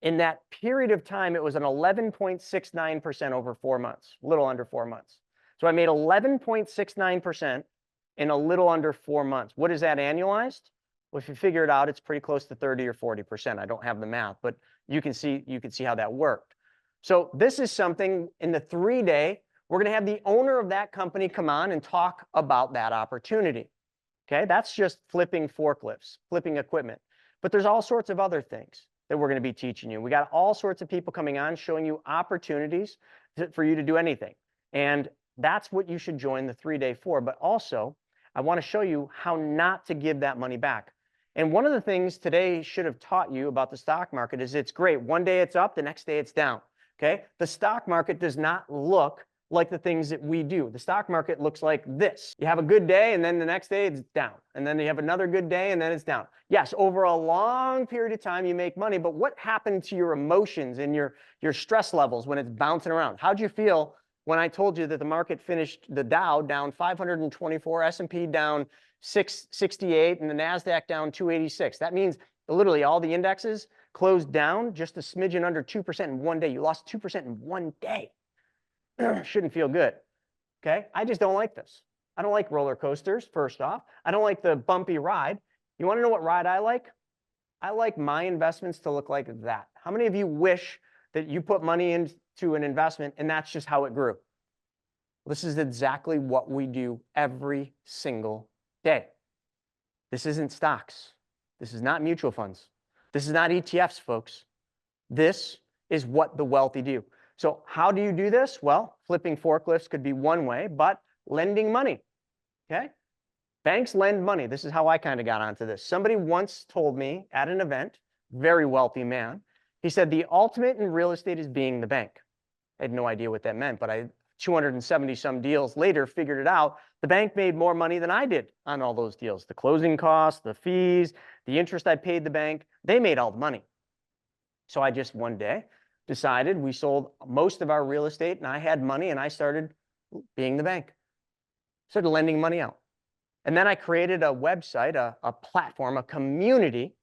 in that period of time, it was an 11.69% over 4 months, a little under 4 months. So I made 11.69% in a little under 4 months. What is that annualized? Well, if you figure it out, it's pretty close to 30 or 40%. I don't have the math, but you can see how that worked. So this is something in the 3-day, we're going to have the owner of that company come on and talk about that opportunity. Okay, that's just flipping forklifts, flipping equipment. But there's all sorts of other things that we're going to be teaching you. We got all sorts of people coming on showing you opportunities for you to do anything. And that's what you should join the 3-day for. But also, I want to show you how not to give that money back. And one of the things today should have taught you about the stock market is it's great. One day it's up, the next day it's down. Okay? The stock market does not look like the things that we do. The stock market looks like this. You have a good day, and then the next day it's down. And then you have another good day, and then it's down. Yes, over a long period of time, you make money, but what happened to your emotions and your stress levels when it's bouncing around? How'd you feel when I told you that the market finished the Dow down 524, S&P down 668, and the NASDAQ down 286? That means literally all the indexes closed down just a smidgen under 2% in one day. You lost 2% in one day. Shouldn't feel good. Okay, I just don't like this. I don't like roller coasters, first off. I don't like the bumpy ride. You want to know what ride I like? I like my investments to look like that. How many of you wish that you put money into an investment and that's just how it grew? This is exactly what we do every single day. This isn't stocks. This is not mutual funds. This is not ETFs, folks. This is what the wealthy do. So how do you do this? Well, flipping forklifts could be one way, but lending money, okay? Banks lend money. This is how I kind of got onto this. Somebody once told me at an event, very wealthy man, he said, the ultimate in real estate is being the bank. I had no idea what that meant, but I 270 some deals later figured it out. The bank made more money than I did on all those deals. The closing costs, the fees, the interest I paid the bank, they made all the money. So I just one day decided we sold most of our real estate and I had money and I started being the bank. Started lending money out. And then I created a website, a platform, a community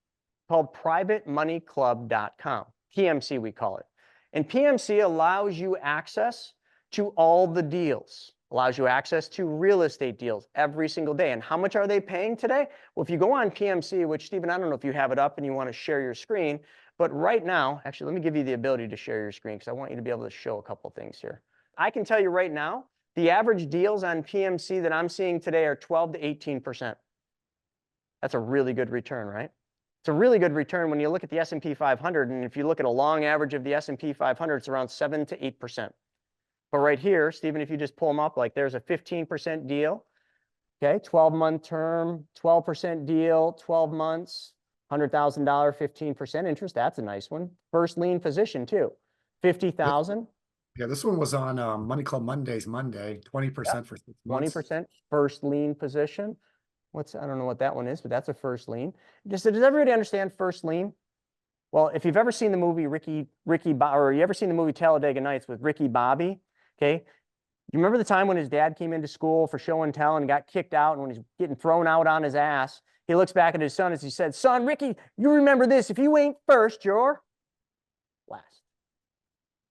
called privatemoneyclub.com. PMC we call it. And PMC allows you access to all the deals, allows you access to real estate deals every single day. And how much are they paying today? Well, if you go on PMC, which Stephen, I don't know if you have it up and you want to share your screen, but right now, actually, let me give you the ability to share your screen because I want you to be able to show a couple things here. I can tell you right now, the average deals on PMC that I'm seeing today are 12 to 18%. That's a really good return, right? It's a really good return when you look at the S&P 500, and if you look at a long average of the S&P 500, it's around 7 to 8%. But right here, Stephen, if you just pull them up, like there's a 15% deal, okay, 12-month term, 12% deal, 12 months, $100,000, 15% interest. That's a nice one. First lien position too, 50,000. Yeah, this one was on Money Club Mondays, Monday, 20% for 6 months. 20% first lien position. I don't know what that one is, but that's a first lien. Does everybody understand first lien? Well, if you've ever seen the movie or you ever seen the movie Talladega Nights with Ricky Bobby, okay? You remember the time when his dad came into school for show and tell and got kicked out, and when he's getting thrown out on his ass, he looks back at his son as he said, son, Ricky, you remember this. If you ain't first, you're last.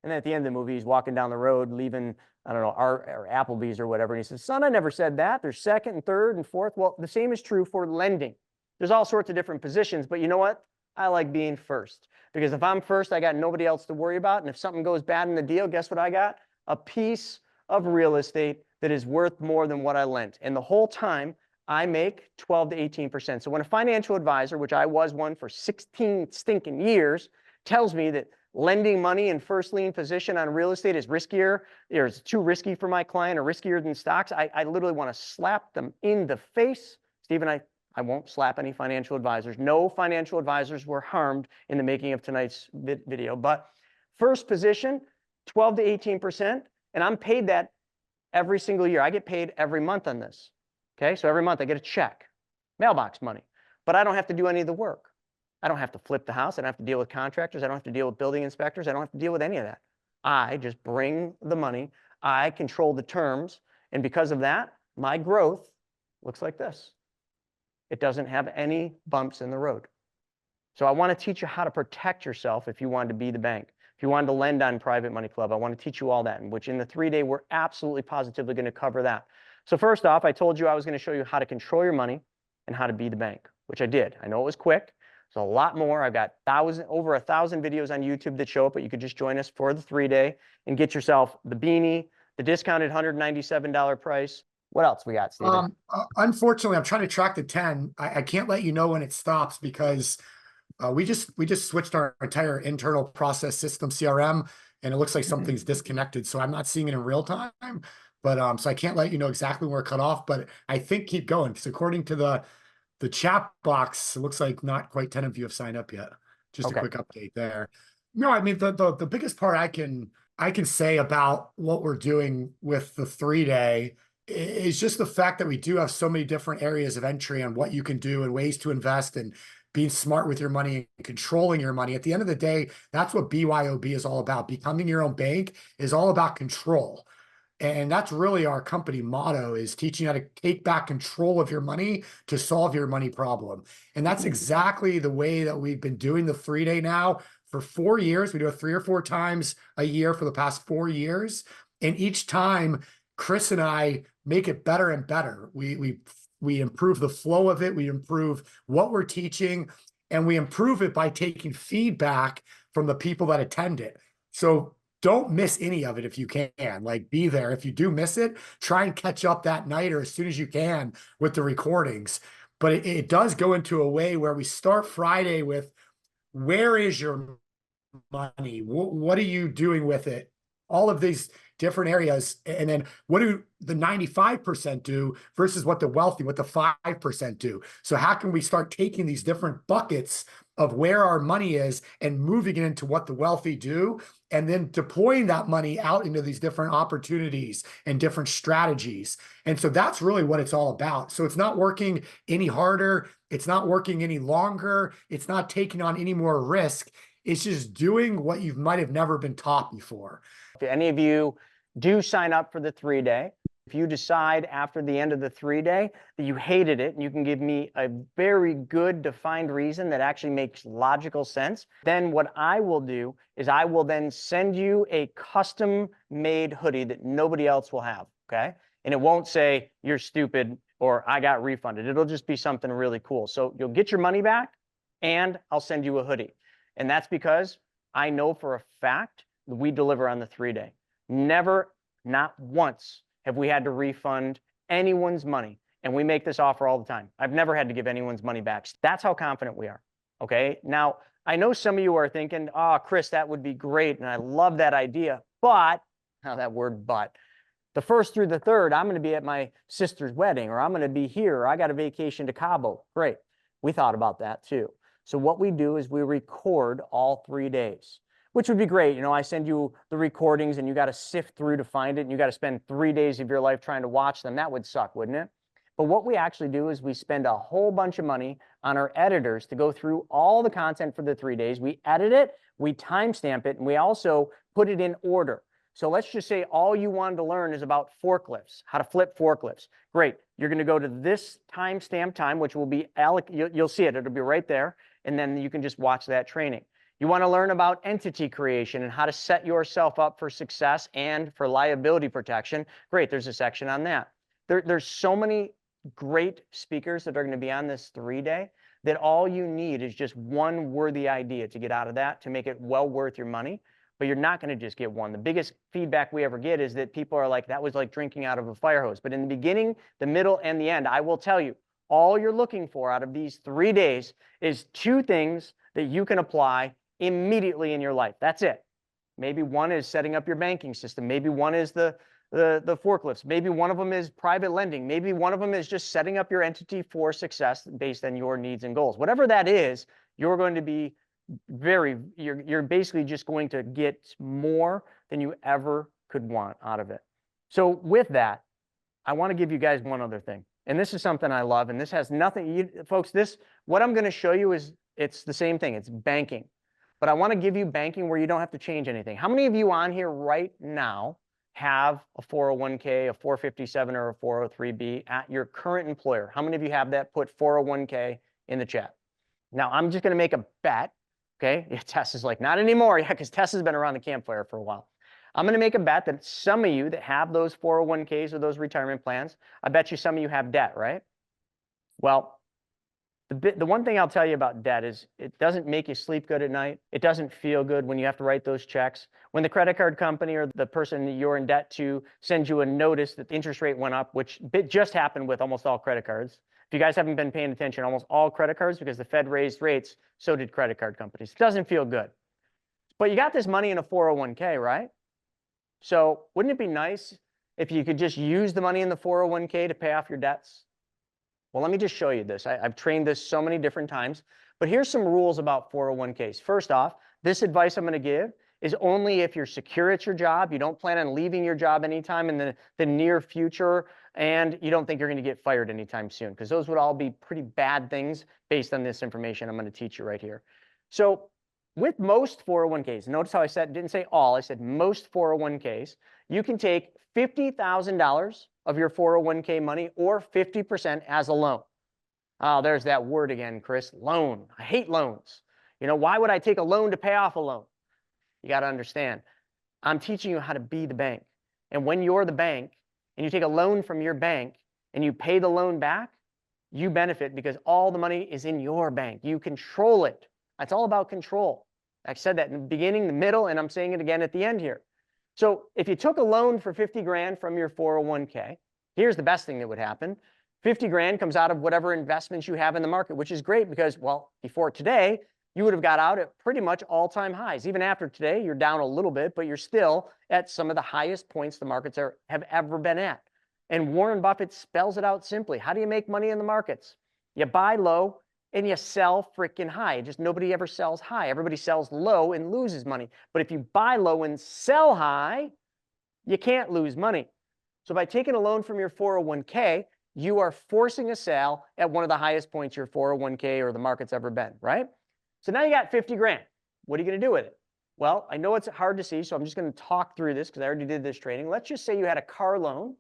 And then at the end of the movie, he's walking down the road, leaving, I don't know, or Applebee's or whatever. And he says, son, I never said that. There's second and third and fourth. Well, the same is true for lending. There's all sorts of different positions, but you know what? I like being first because if I'm first, I got nobody else to worry about. And if something goes bad in the deal, guess what I got? A piece of real estate that is worth more than what I lent. And the whole time I make 12 to 18%. So when a financial advisor, which I was one for 16 stinking years, tells me that lending money in first lien position on real estate is riskier, or it's too risky for my client or riskier than stocks, I literally want to slap them in the face. Stephen, I won't slap any financial advisors. No financial advisors were harmed in the making of tonight's video. But first position, 12 to 18%, and I'm paid that every single year. I get paid every month on this. Okay, so every month I get a check, mailbox money, but I don't have to do any of the work. I don't have to flip the house. I don't have to deal with contractors. I don't have to deal with building inspectors. I don't have to deal with any of that. I just bring the money. I control the terms. And because of that, my growth looks like this. It doesn't have any bumps in the road. So I want to teach you how to protect yourself if you wanted to be the bank. If you wanted to lend on Private Money Club, I want to teach you all that, in which in the 3-day, we're absolutely positively going to cover that. So first off, I told you I was going to show you how to control your money and how to be the bank, which I did. I know it was quick. There's a lot more. I've got over 1,000 videos on YouTube that show up, but you could just join us for the 3-day and get yourself the beanie, the discounted $197 price. What else we got, Stephen? Unfortunately, I'm trying to track the 10. I can't let you know when it stops because we just switched our entire internal process system CRM, and it looks like something's disconnected. So I'm not seeing it in real time, but so I can't let you know exactly where it cut off. But I think keep going because according to the chat box, it looks like not quite 10 of you have signed up yet. Just a quick update there. No, I mean the biggest part I can say about what we're doing with the 3-day is just the fact that we do have so many different areas of entry on what you can do and ways to invest and being smart with your money and controlling your money. At the end of the day, that's what BYOB is all about. Becoming your own bank is all about control. And that's really our company motto, is teaching you how to take back control of your money to solve your money problem. And that's exactly the way that we've been doing the 3-day now for 4 years. We do it 3 or 4 times a year for the past 4 years. And each time Chris and I make it better and better. We improve the flow of it. We improve what we're teaching, and we improve it by taking feedback from the people that attend it. So don't miss any of it if you can. Like, be there. If you do miss it, try and catch up that night or as soon as you can with the recordings. But it does go into a way where we start Friday with, where is your money? What are you doing with it? All of these different areas. And then what do the 95% do versus what the wealthy, what the 5% do? So how can we start taking these different buckets of where our money is and moving it into what the wealthy do, and then deploying that money out into these different opportunities and different strategies? And so that's really what it's all about. So it's not working any harder. It's not working any longer. It's not taking on any more risk. It's just doing what you might have never been taught before. If any of you do sign up for the 3-day, if you decide after the end of the 3-day that you hated it, and you can give me a very good defined reason that actually makes logical sense, then what I will do is I will then send you a custom made hoodie that nobody else will have, okay? And it won't say you're stupid or I got refunded. It'll just be something really cool. So you'll get your money back and I'll send you a hoodie. And that's because I know for a fact that we deliver on the 3-day. Never, not once, have we had to refund anyone's money. And we make this offer all the time. I've never had to give anyone's money back. That's how confident we are. Okay. Now, I know some of you are thinking, oh, Chris, that would be great. And I love that idea. But, now that word but, the 1st through the 3rd, I'm going to be at my sister's wedding, or I'm going to be here, or I got a vacation to Cabo. Great. We thought about that too. So what we do is we record all 3 days, which would be great. You know, I send you the recordings and you got to sift through to find it, and you got to spend 3 days of your life trying to watch them. That would suck, wouldn't it? But what we actually do is we spend a whole bunch of money on our editors to go through all the content for the 3 days. We edit it, we timestamp it, and we also put it in order. So let's just say all you wanted to learn is about forklifts, how to flip forklifts. Great. You're going to go to this timestamp time, which will be, you'll see it. It'll be right there. And then you can just watch that training. You want to learn about entity creation and how to set yourself up for success and for liability protection. Great. There's a section on that. There's so many great speakers that are going to be on this 3-day that all you need is just one worthy idea to get out of that to make it well worth your money. But you're not going to just get one. The biggest feedback we ever get is that people are like, that was like drinking out of a fire hose. But in the beginning, the middle, and the end, I will tell you, all you're looking for out of these 3 days is 2 things that you can apply immediately in your life. That's it. Maybe one is setting up your banking system. Maybe one is the forklifts. Maybe one of them is private lending. Maybe one of them is just setting up your entity for success based on your needs and goals. Whatever that is, you're going to be you're basically just going to get more than you ever could want out of it. So with that, I want to give you guys one other thing. And this is something I love, and this has nothing, folks, what I'm going to show you is, it's the same thing. It's banking. But I want to give you banking where you don't have to change anything. How many of you on here right now have a 401k, a 457, or a 403b at your current employer? How many of you have that? Put 401k in the chat. Now, I'm just going to make a bet. Okay, yeah, Tess is like, not anymore. Yeah, because Tess has been around the campfire for a while. I'm going to make a bet that some of you that have those 401ks or those retirement plans, I bet you some of you have debt, right? Well, the one thing I'll tell you about debt is it doesn't make you sleep good at night. It doesn't feel good when you have to write those checks. When the credit card company or the person that you're in debt to sends you a notice that the interest rate went up, which just happened with almost all credit cards. If you guys haven't been paying attention, almost all credit cards, because the Fed raised rates, so did credit card companies. It doesn't feel good. But you got this money in a 401k, right? So wouldn't it be nice if you could just use the money in the 401k to pay off your debts? Well, let me just show you this. I've trained this so many different times, but here's some rules about 401ks. First off, this advice I'm going to give is only if you're secure at your job, you don't plan on leaving your job anytime in the near future, and you don't think you're going to get fired anytime soon, because those would all be pretty bad things based on this information I'm going to teach you right here. So with most 401ks, notice how I said, didn't say all, I said most 401ks, You can take $50,000 of your 401k money or 50% as a loan. Oh, there's that word again, Chris, loan. I hate loans. You know, why would I take a loan to pay off a loan? You got to understand, I'm teaching you how to be the bank. And when you're the bank and you take a loan from your bank and you pay the loan back, you benefit because all the money is in your bank. You control it. It's all about control. I said that in the beginning, the middle, and I'm saying it again at the end here. So if you took a loan for 50 grand from your 401k, here's the best thing that would happen. 50 grand comes out of whatever investments you have in the market, which is great because, well, before today, you would have got out at pretty much all-time highs. Even after today, you're down a little bit, but you're still at some of the highest points the markets have ever been at. And Warren Buffett spells it out simply. How do you make money in the markets? You buy low and you sell freaking high. Just nobody ever sells high. Everybody sells low and loses money. But if you buy low and sell high, you can't lose money. So by taking a loan from your 401k, you are forcing a sale at one of the highest points your 401k or the market's ever been, right? So now you got 50 grand. What are you going to do with it? Well, I know it's hard to see, so I'm just going to talk through this because I already did this training. Let's just say you had a car loan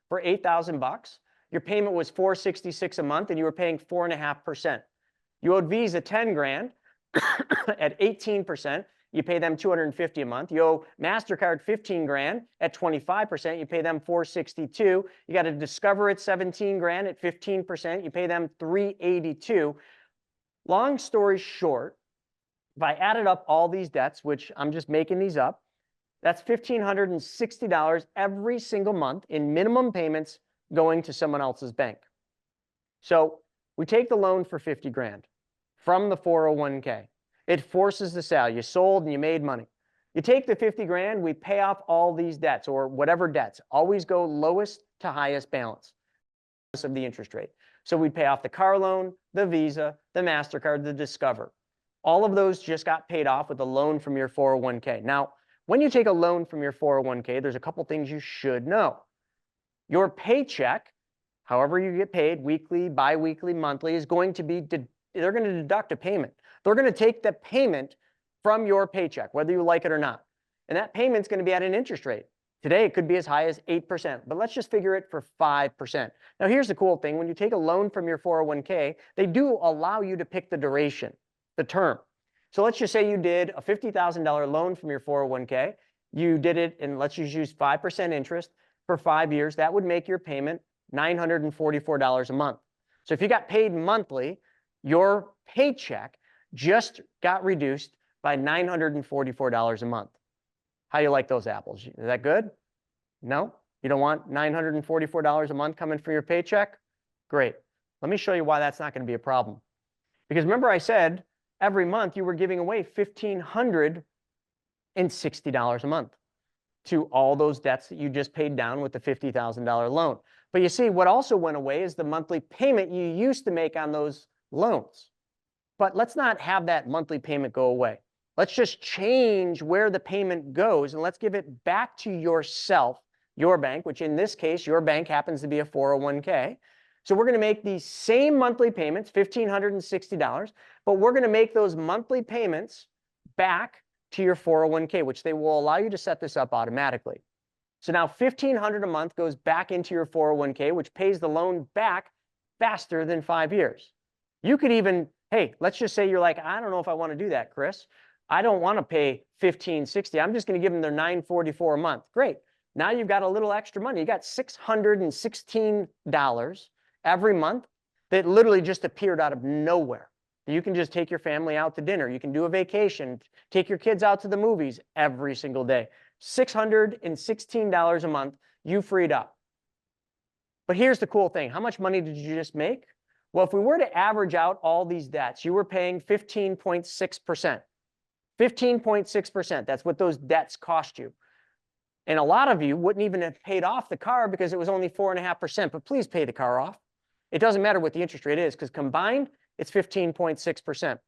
for $8,000. Your payment was $466 a month and you were paying 4.5%. You owed Visa 10 grand at 18%. You pay them $250 a month. You owe MasterCard 15 grand at 25%. You pay them $462. You got to Discover at 17 grand at 15%. You pay them $382. Long story short, if I added up all these debts, which I'm just making these up, that's $1,560 every single month in minimum payments going to someone else's bank. So we take the loan for 50 grand from the 401k. It forces the sale. You sold and you made money. You take the 50 grand, we pay off all these debts or whatever debts. Always go lowest to highest balance of the interest rate. So we pay off the car loan, the Visa, the MasterCard, the Discover. All of those just got paid off with a loan from your 401k. Now, when you take a loan from your 401k, there's a couple things you should know. Your paycheck, however you get paid, weekly, biweekly, monthly, is going to be, they're going to deduct a payment. They're going to take the payment from your paycheck, whether you like it or not. And that payment's going to be at an interest rate. Today, it could be as high as 8%, but let's just figure it for 5%. Now, here's the cool thing. When you take a loan from your 401k, they do allow you to pick the duration, the term. So let's just say you did a $50,000 loan from your 401k. You did it, and let's just use 5% interest for 5 years. That would make your payment $944 a month. So if you got paid monthly, your paycheck just got reduced by $944 a month. How do you like those apples? Is that good? No? You don't want $944 a month coming from your paycheck? Great. Let me show you why that's not going to be a problem. Because remember I said every month you were giving away $1,560 a month to all those debts that you just paid down with the $50,000 loan. But you see, what also went away is the monthly payment you used to make on those loans. But let's not have that monthly payment go away. Let's just change where the payment goes and let's give it back to yourself, your bank, which in this case, your bank happens to be a 401k. So we're going to make these same monthly payments, $1,560, but we're going to make those monthly payments back to your 401k, which they will allow you to set this up automatically. So now $1,500 a month goes back into your 401k, which pays the loan back faster than 5 years. You could even, hey, let's just say you're like, I don't know if I want to do that, Chris. I don't want to pay $1,560. I'm just going to give them their $944 a month. Great. Now you've got a little extra money. You got $616 every month that literally just appeared out of nowhere. You can just take your family out to dinner. You can do a vacation, take your kids out to the movies every single day. $616 a month you freed up. But here's the cool thing. How much money did you just make? Well, if we were to average out all these debts, you were paying 15.6%. 15.6%. That's what those debts cost you. And a lot of you wouldn't even have paid off the car because it was only 4.5%. But please pay the car off. It doesn't matter what the interest rate is because combined, it's 15.6%.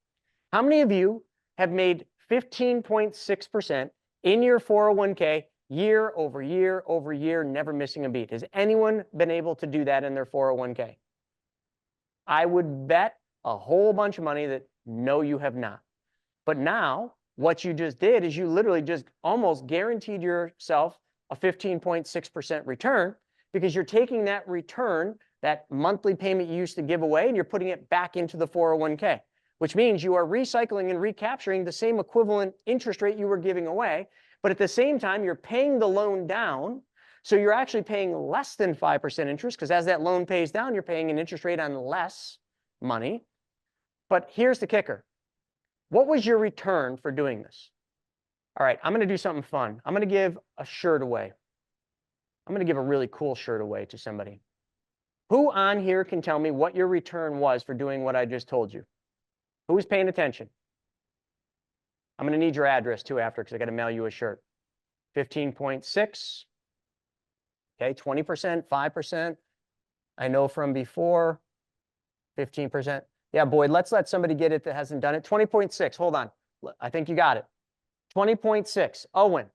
How many of you have made 15.6% in your 401k year over year over year, never missing a beat? Has anyone been able to do that in their 401k? I would bet a whole bunch of money that no, you have not. But now, what you just did is you literally just almost guaranteed yourself a 15.6% return because you're taking that return, that monthly payment you used to give away, and you're putting it back into the 401k, which means you are recycling and recapturing the same equivalent interest rate you were giving away. But at the same time, you're paying the loan down. So you're actually paying less than 5% interest because as that loan pays down, you're paying an interest rate on less money. But here's the kicker. What was your return for doing this? All right, I'm going to do something fun. I'm going to give a shirt away. I'm going to give a really cool shirt away to somebody. Who on here can tell me what your return was for doing what I just told you? Who's paying attention? I'm going to need your address too after because I got to mail you a shirt. 15.6. Okay, 20%, 5%. I know from before. 15%. Yeah, Boyd, let's let somebody get it that hasn't done it. 20.6. Hold on. I think you got it. 20.6. Owen.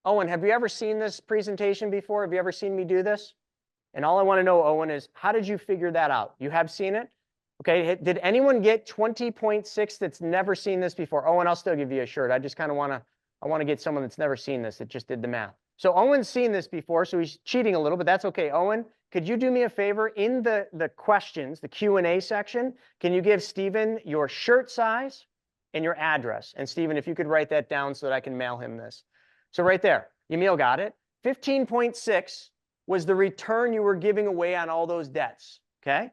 Owen, have you ever seen this presentation before? Have you ever seen me do this? And all I want to know, Owen, is how did you figure that out? You have seen it? Okay, did anyone get 20.6 that's never seen this before? Owen, I'll still give you a shirt. I just kind of want to get someone that's never seen this that just did the math. So Owen's seen this before, so he's cheating a little, but that's okay. Owen, could you do me a favor? In the questions, the Q&A section, can you give Stephen your shirt size and your address? And Stephen, if you could write that down so that I can mail him this. So right there, Emil got it. 15.6 was the return you were giving away on all those debts, okay?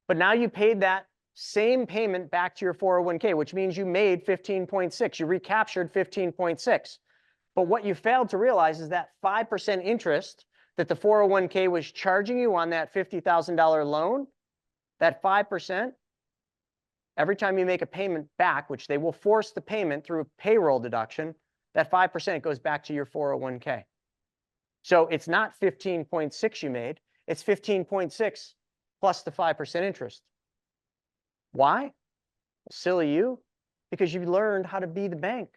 But now you paid that same payment back to your 401k, which means you made 15.6. You recaptured 15.6. But what you failed to realize is that 5% interest that the 401k was charging you on that $50,000 loan, that 5%, every time you make a payment back, which they will force the payment through a payroll deduction, that 5% goes back to your 401k. So it's not 15.6 you made, it's 15.6 plus the 5% interest. Why? Silly you, because you learned how to be the bank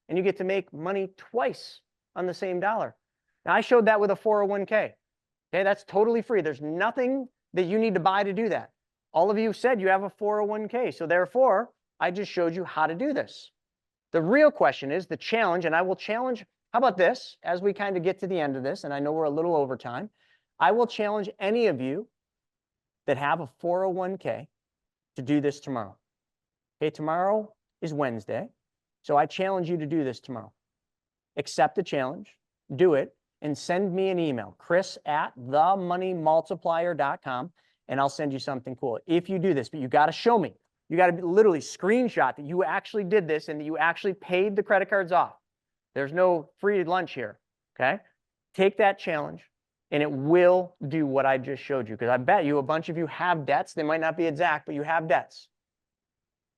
and you get to make money twice on the same dollar. Now I showed that with a 401k. Okay, that's totally free. There's nothing that you need to buy to do that. All of you said you have a 401k, so therefore I just showed you how to do this. The real question is the challenge, and I will challenge, how about this, as we kind of get to the end of this, and I know we're a little over time, I will challenge any of you that have a 401k to do this tomorrow. Okay, tomorrow is Wednesday, so I challenge you to do this tomorrow. Accept the challenge, do it, and send me an email, chris@themoneymultiplier.com, and I'll send you something cool. If you do this, but you got to show me. You got to literally screenshot that you actually did this and that you actually paid the credit cards off. There's no free lunch here, okay? Take that challenge, and it will do what I just showed you, because I bet you a bunch of you have debts. They might not be exact, but you have debts.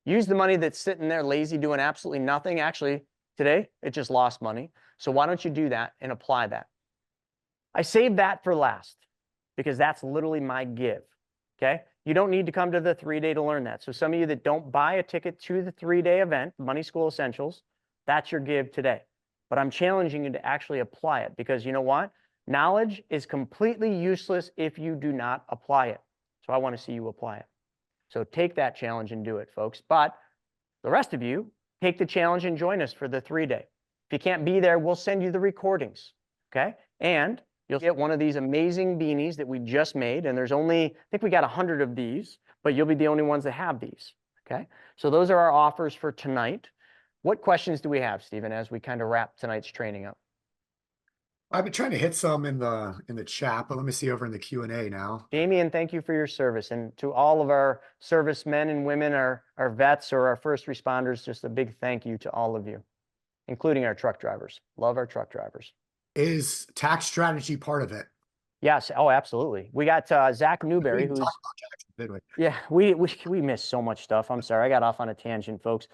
Use the money that's sitting there lazy doing absolutely nothing. Actually, today, it just lost money. So why don't you do that and apply that? I saved that for last because that's literally my give, okay? You don't need to come to the 3-day to learn that. So some of you that don't buy a ticket to the 3-day event, Money School Essentials, that's your give today. But I'm challenging you to actually apply it because you know what? Knowledge is completely useless if you do not apply it. So I want to see you apply it. So take that challenge and do it, folks. But the rest of you, take the challenge and join us for the 3-day. If you can't be there, we'll send you the recordings, okay? And you'll get one of these amazing beanies that we just made, and there's only, I think we got 100 of these, but you'll be the only ones that have these, okay? So those are our offers for tonight. What questions do we have, Stephen, as we kind of wrap tonight's training up? I've been trying to hit some in the chat, but let me see over in the Q&A now. Damien, thank you for your service. And to all of our servicemen and women, our vets or our first responders, just a big thank you to all of you, including our truck drivers. Love our truck drivers. Is tax strategy part of it? Yes. Oh, absolutely. We got Zach Newberry, who's yeah, we missed so much stuff. I'm sorry, I got off on a tangent, folks.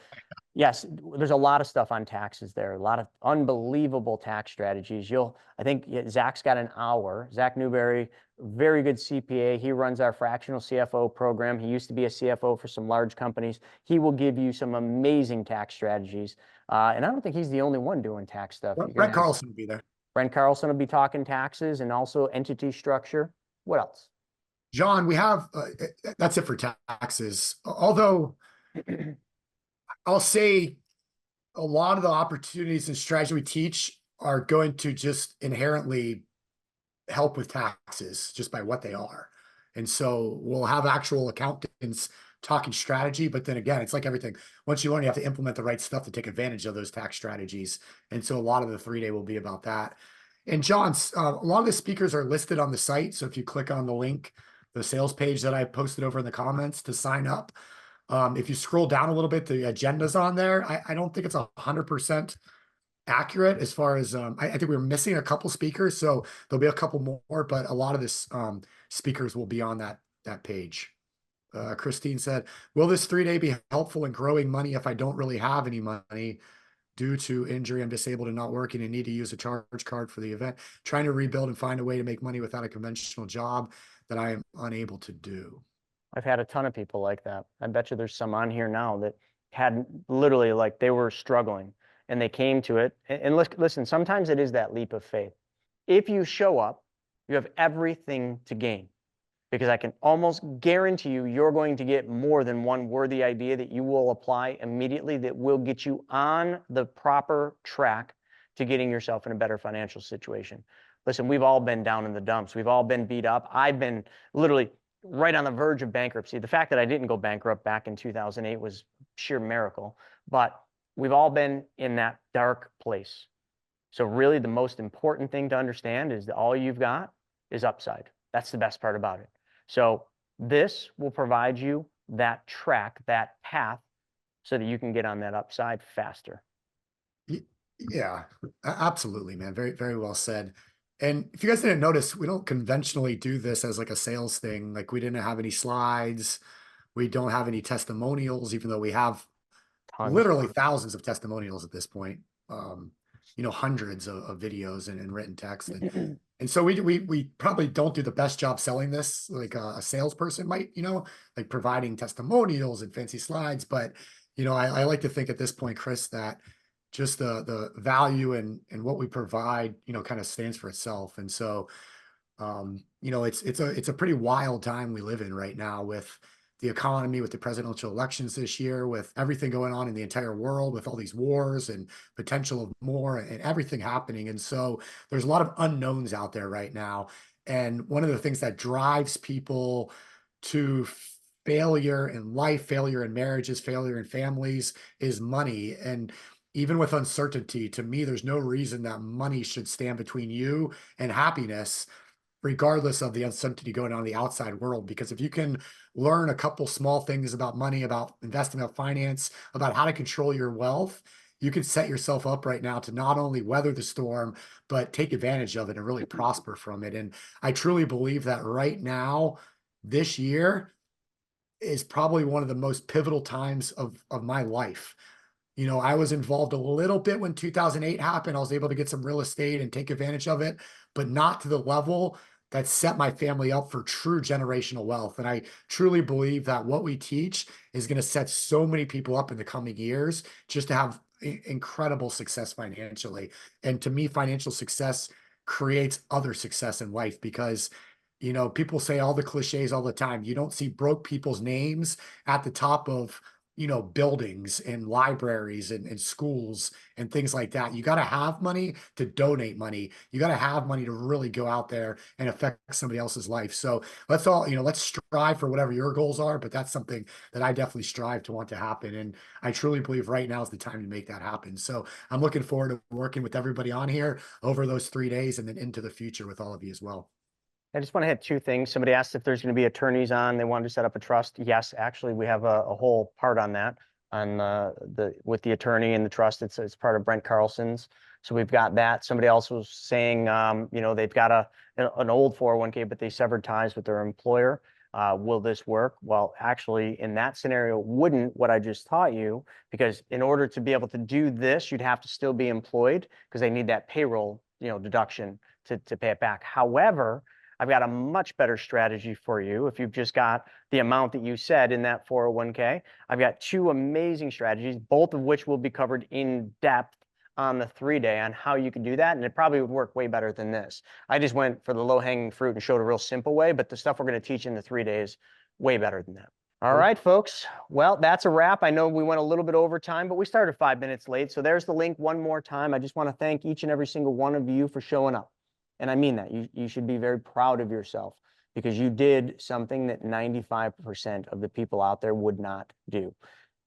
Yes, there's a lot of stuff on taxes there, a lot of unbelievable tax strategies. I think Zach's got an hour. Zach Newberry, very good CPA. He runs our fractional CFO program. He used to be a CFO for some large companies. He will give you some amazing tax strategies. And I don't think he's the only one doing tax stuff. Brent Carlson will be there. Brent Carlson will be talking taxes and also entity structure. What else? John, we have, that's it for taxes. Although I'll say a lot of the opportunities and strategy we teach are going to just inherently help with taxes just by what they are. And so we'll have actual accountants talking strategy, but then again, it's like everything. Once you learn, you have to implement the right stuff to take advantage of those tax strategies. And so a lot of the 3-day will be about that. And John's, a lot of the speakers are listed on the site. So if you click on the link, the sales page that I posted over in the comments to sign up, if you scroll down a little bit, the agenda's on there. I don't think it's 100% accurate as far as I think we were missing a couple speakers, so there'll be a couple more, but a lot of this speakers will be on that page. Christine said, will this 3-day be helpful in growing money if I don't really have any money due to injury? I'm disabled and not working and need to use a charge card for the event, trying to rebuild and find a way to make money without a conventional job that I am unable to do. I've had a ton of people like that. I bet you there's some on here now that had literally like they were struggling and they came to it. And listen, sometimes it is that leap of faith. If you show up, you have everything to gain, because I can almost guarantee you, you're going to get more than one worthy idea that you will apply immediately that will get you on the proper track to getting yourself in a better financial situation. Listen, we've all been down in the dumps. We've all been beat up. I've been literally right on the verge of bankruptcy. The fact that I didn't go bankrupt back in 2008 was sheer miracle, but we've all been in that dark place. So really the most important thing to understand is that all you've got is upside. That's the best part about it. So this will provide you that track, that path, so that you can get on that upside faster. Yeah, absolutely, man. Very, very well said. And if you guys didn't notice, we don't conventionally do this as like a sales thing. Like we didn't have any slides. We don't have any testimonials, even though we have Tons. literally thousands of testimonials at this point. Hundreds of videos and written text. And so we probably don't do the best job selling this like a salesperson might, like providing testimonials and fancy slides. But, I like to think at this point, Chris, that just the value and what we provide, kind of stands for itself. And so, it's a pretty wild time we live in right now with the economy, with the presidential elections this year, with everything going on in the entire world, with all these wars and potential of more and everything happening. And so there's a lot of unknowns out there right now. And one of the things that drives people to failure in life, failure in marriages, failure in families is money. And even with uncertainty, to me, there's no reason that money should stand between you and happiness, regardless of the uncertainty going on in the outside world. Because if you can learn a couple small things about money, about investing, about finance, about how to control your wealth, you can set yourself up right now to not only weather the storm, but take advantage of it and really prosper from it. And I truly believe that right now, this year is probably one of the most pivotal times of my life. I was involved a little bit when 2008 happened. I was able to get some real estate and take advantage of it, but not to the level that set my family up for true generational wealth. And I truly believe that what we teach is going to set so many people up in the coming years just to have incredible success financially. And to me, financial success creates other success in life because people say all the cliches all the time. You don't see broke people's names at the top of buildings and libraries and schools and things like that. You got to have money to donate money. You got to have money to really go out there and affect somebody else's life. So let's all, let's strive for whatever your goals are, but that's something that I definitely strive to want to happen. And I truly believe right now is the time to make that happen. So I'm looking forward to working with everybody on here over those 3 days and then into the future with all of you as well. I just want to hit two things. Somebody asked if there's going to be attorneys on. They wanted to set up a trust. Yes, actually, we have a whole part on that on with the attorney and the trust. It's part of Brent Carlson's. So we've got that. Somebody else was saying, they've got an old 401k, but they severed ties with their employer. Will this work? Well, actually, in that scenario, wouldn't what I just taught you, because in order to be able to do this, you'd have to still be employed because they need that payroll, deduction to pay it back. However, I've got a much better strategy for you. If you've just got the amount that you said in that 401k, I've got two amazing strategies, both of which will be covered in depth on the 3-day on how you can do that. And it probably would work way better than this. I just went for the low hanging fruit and showed a real simple way, but the stuff we're going to teach in the 3 days, way better than that. All right, folks. Well, that's a wrap. I know we went a little bit over time, but we started 5 minutes late. So there's the link one more time. I just want to thank each and every single one of you for showing up. And I mean that. You should be very proud of yourself because you did something that 95% of the people out there would not do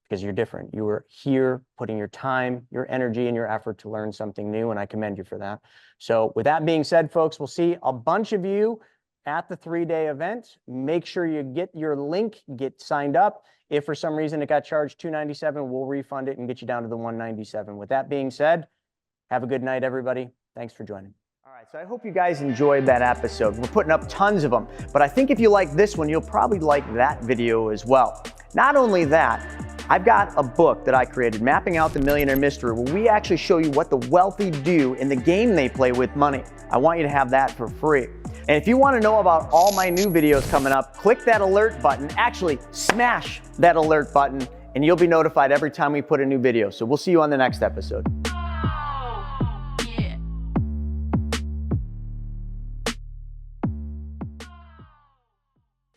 because you're different. You were here putting your time, your energy, and your effort to learn something new, and I commend you for that. So with that being said, folks, we'll see a bunch of you at the 3-day event. Make sure you get your link, get signed up. If for some reason it got charged $297, we'll refund it and get you down to the $197. With that being said, have a good night, everybody. Thanks for joining. All right, so I hope you guys enjoyed that episode. We're putting up tons of them, but I think if you like this one, you'll probably like that video as well. Not only that, I've got a book that I created, Mapping Out the Millionaire Mystery, where we actually show you what the wealthy do in the game they play with money. I want you to have that for free. And if you want to know about all my new videos coming up, click that alert button. Actually, smash that alert button, and you'll be notified every time we put a new video. So we'll see you on the next episode.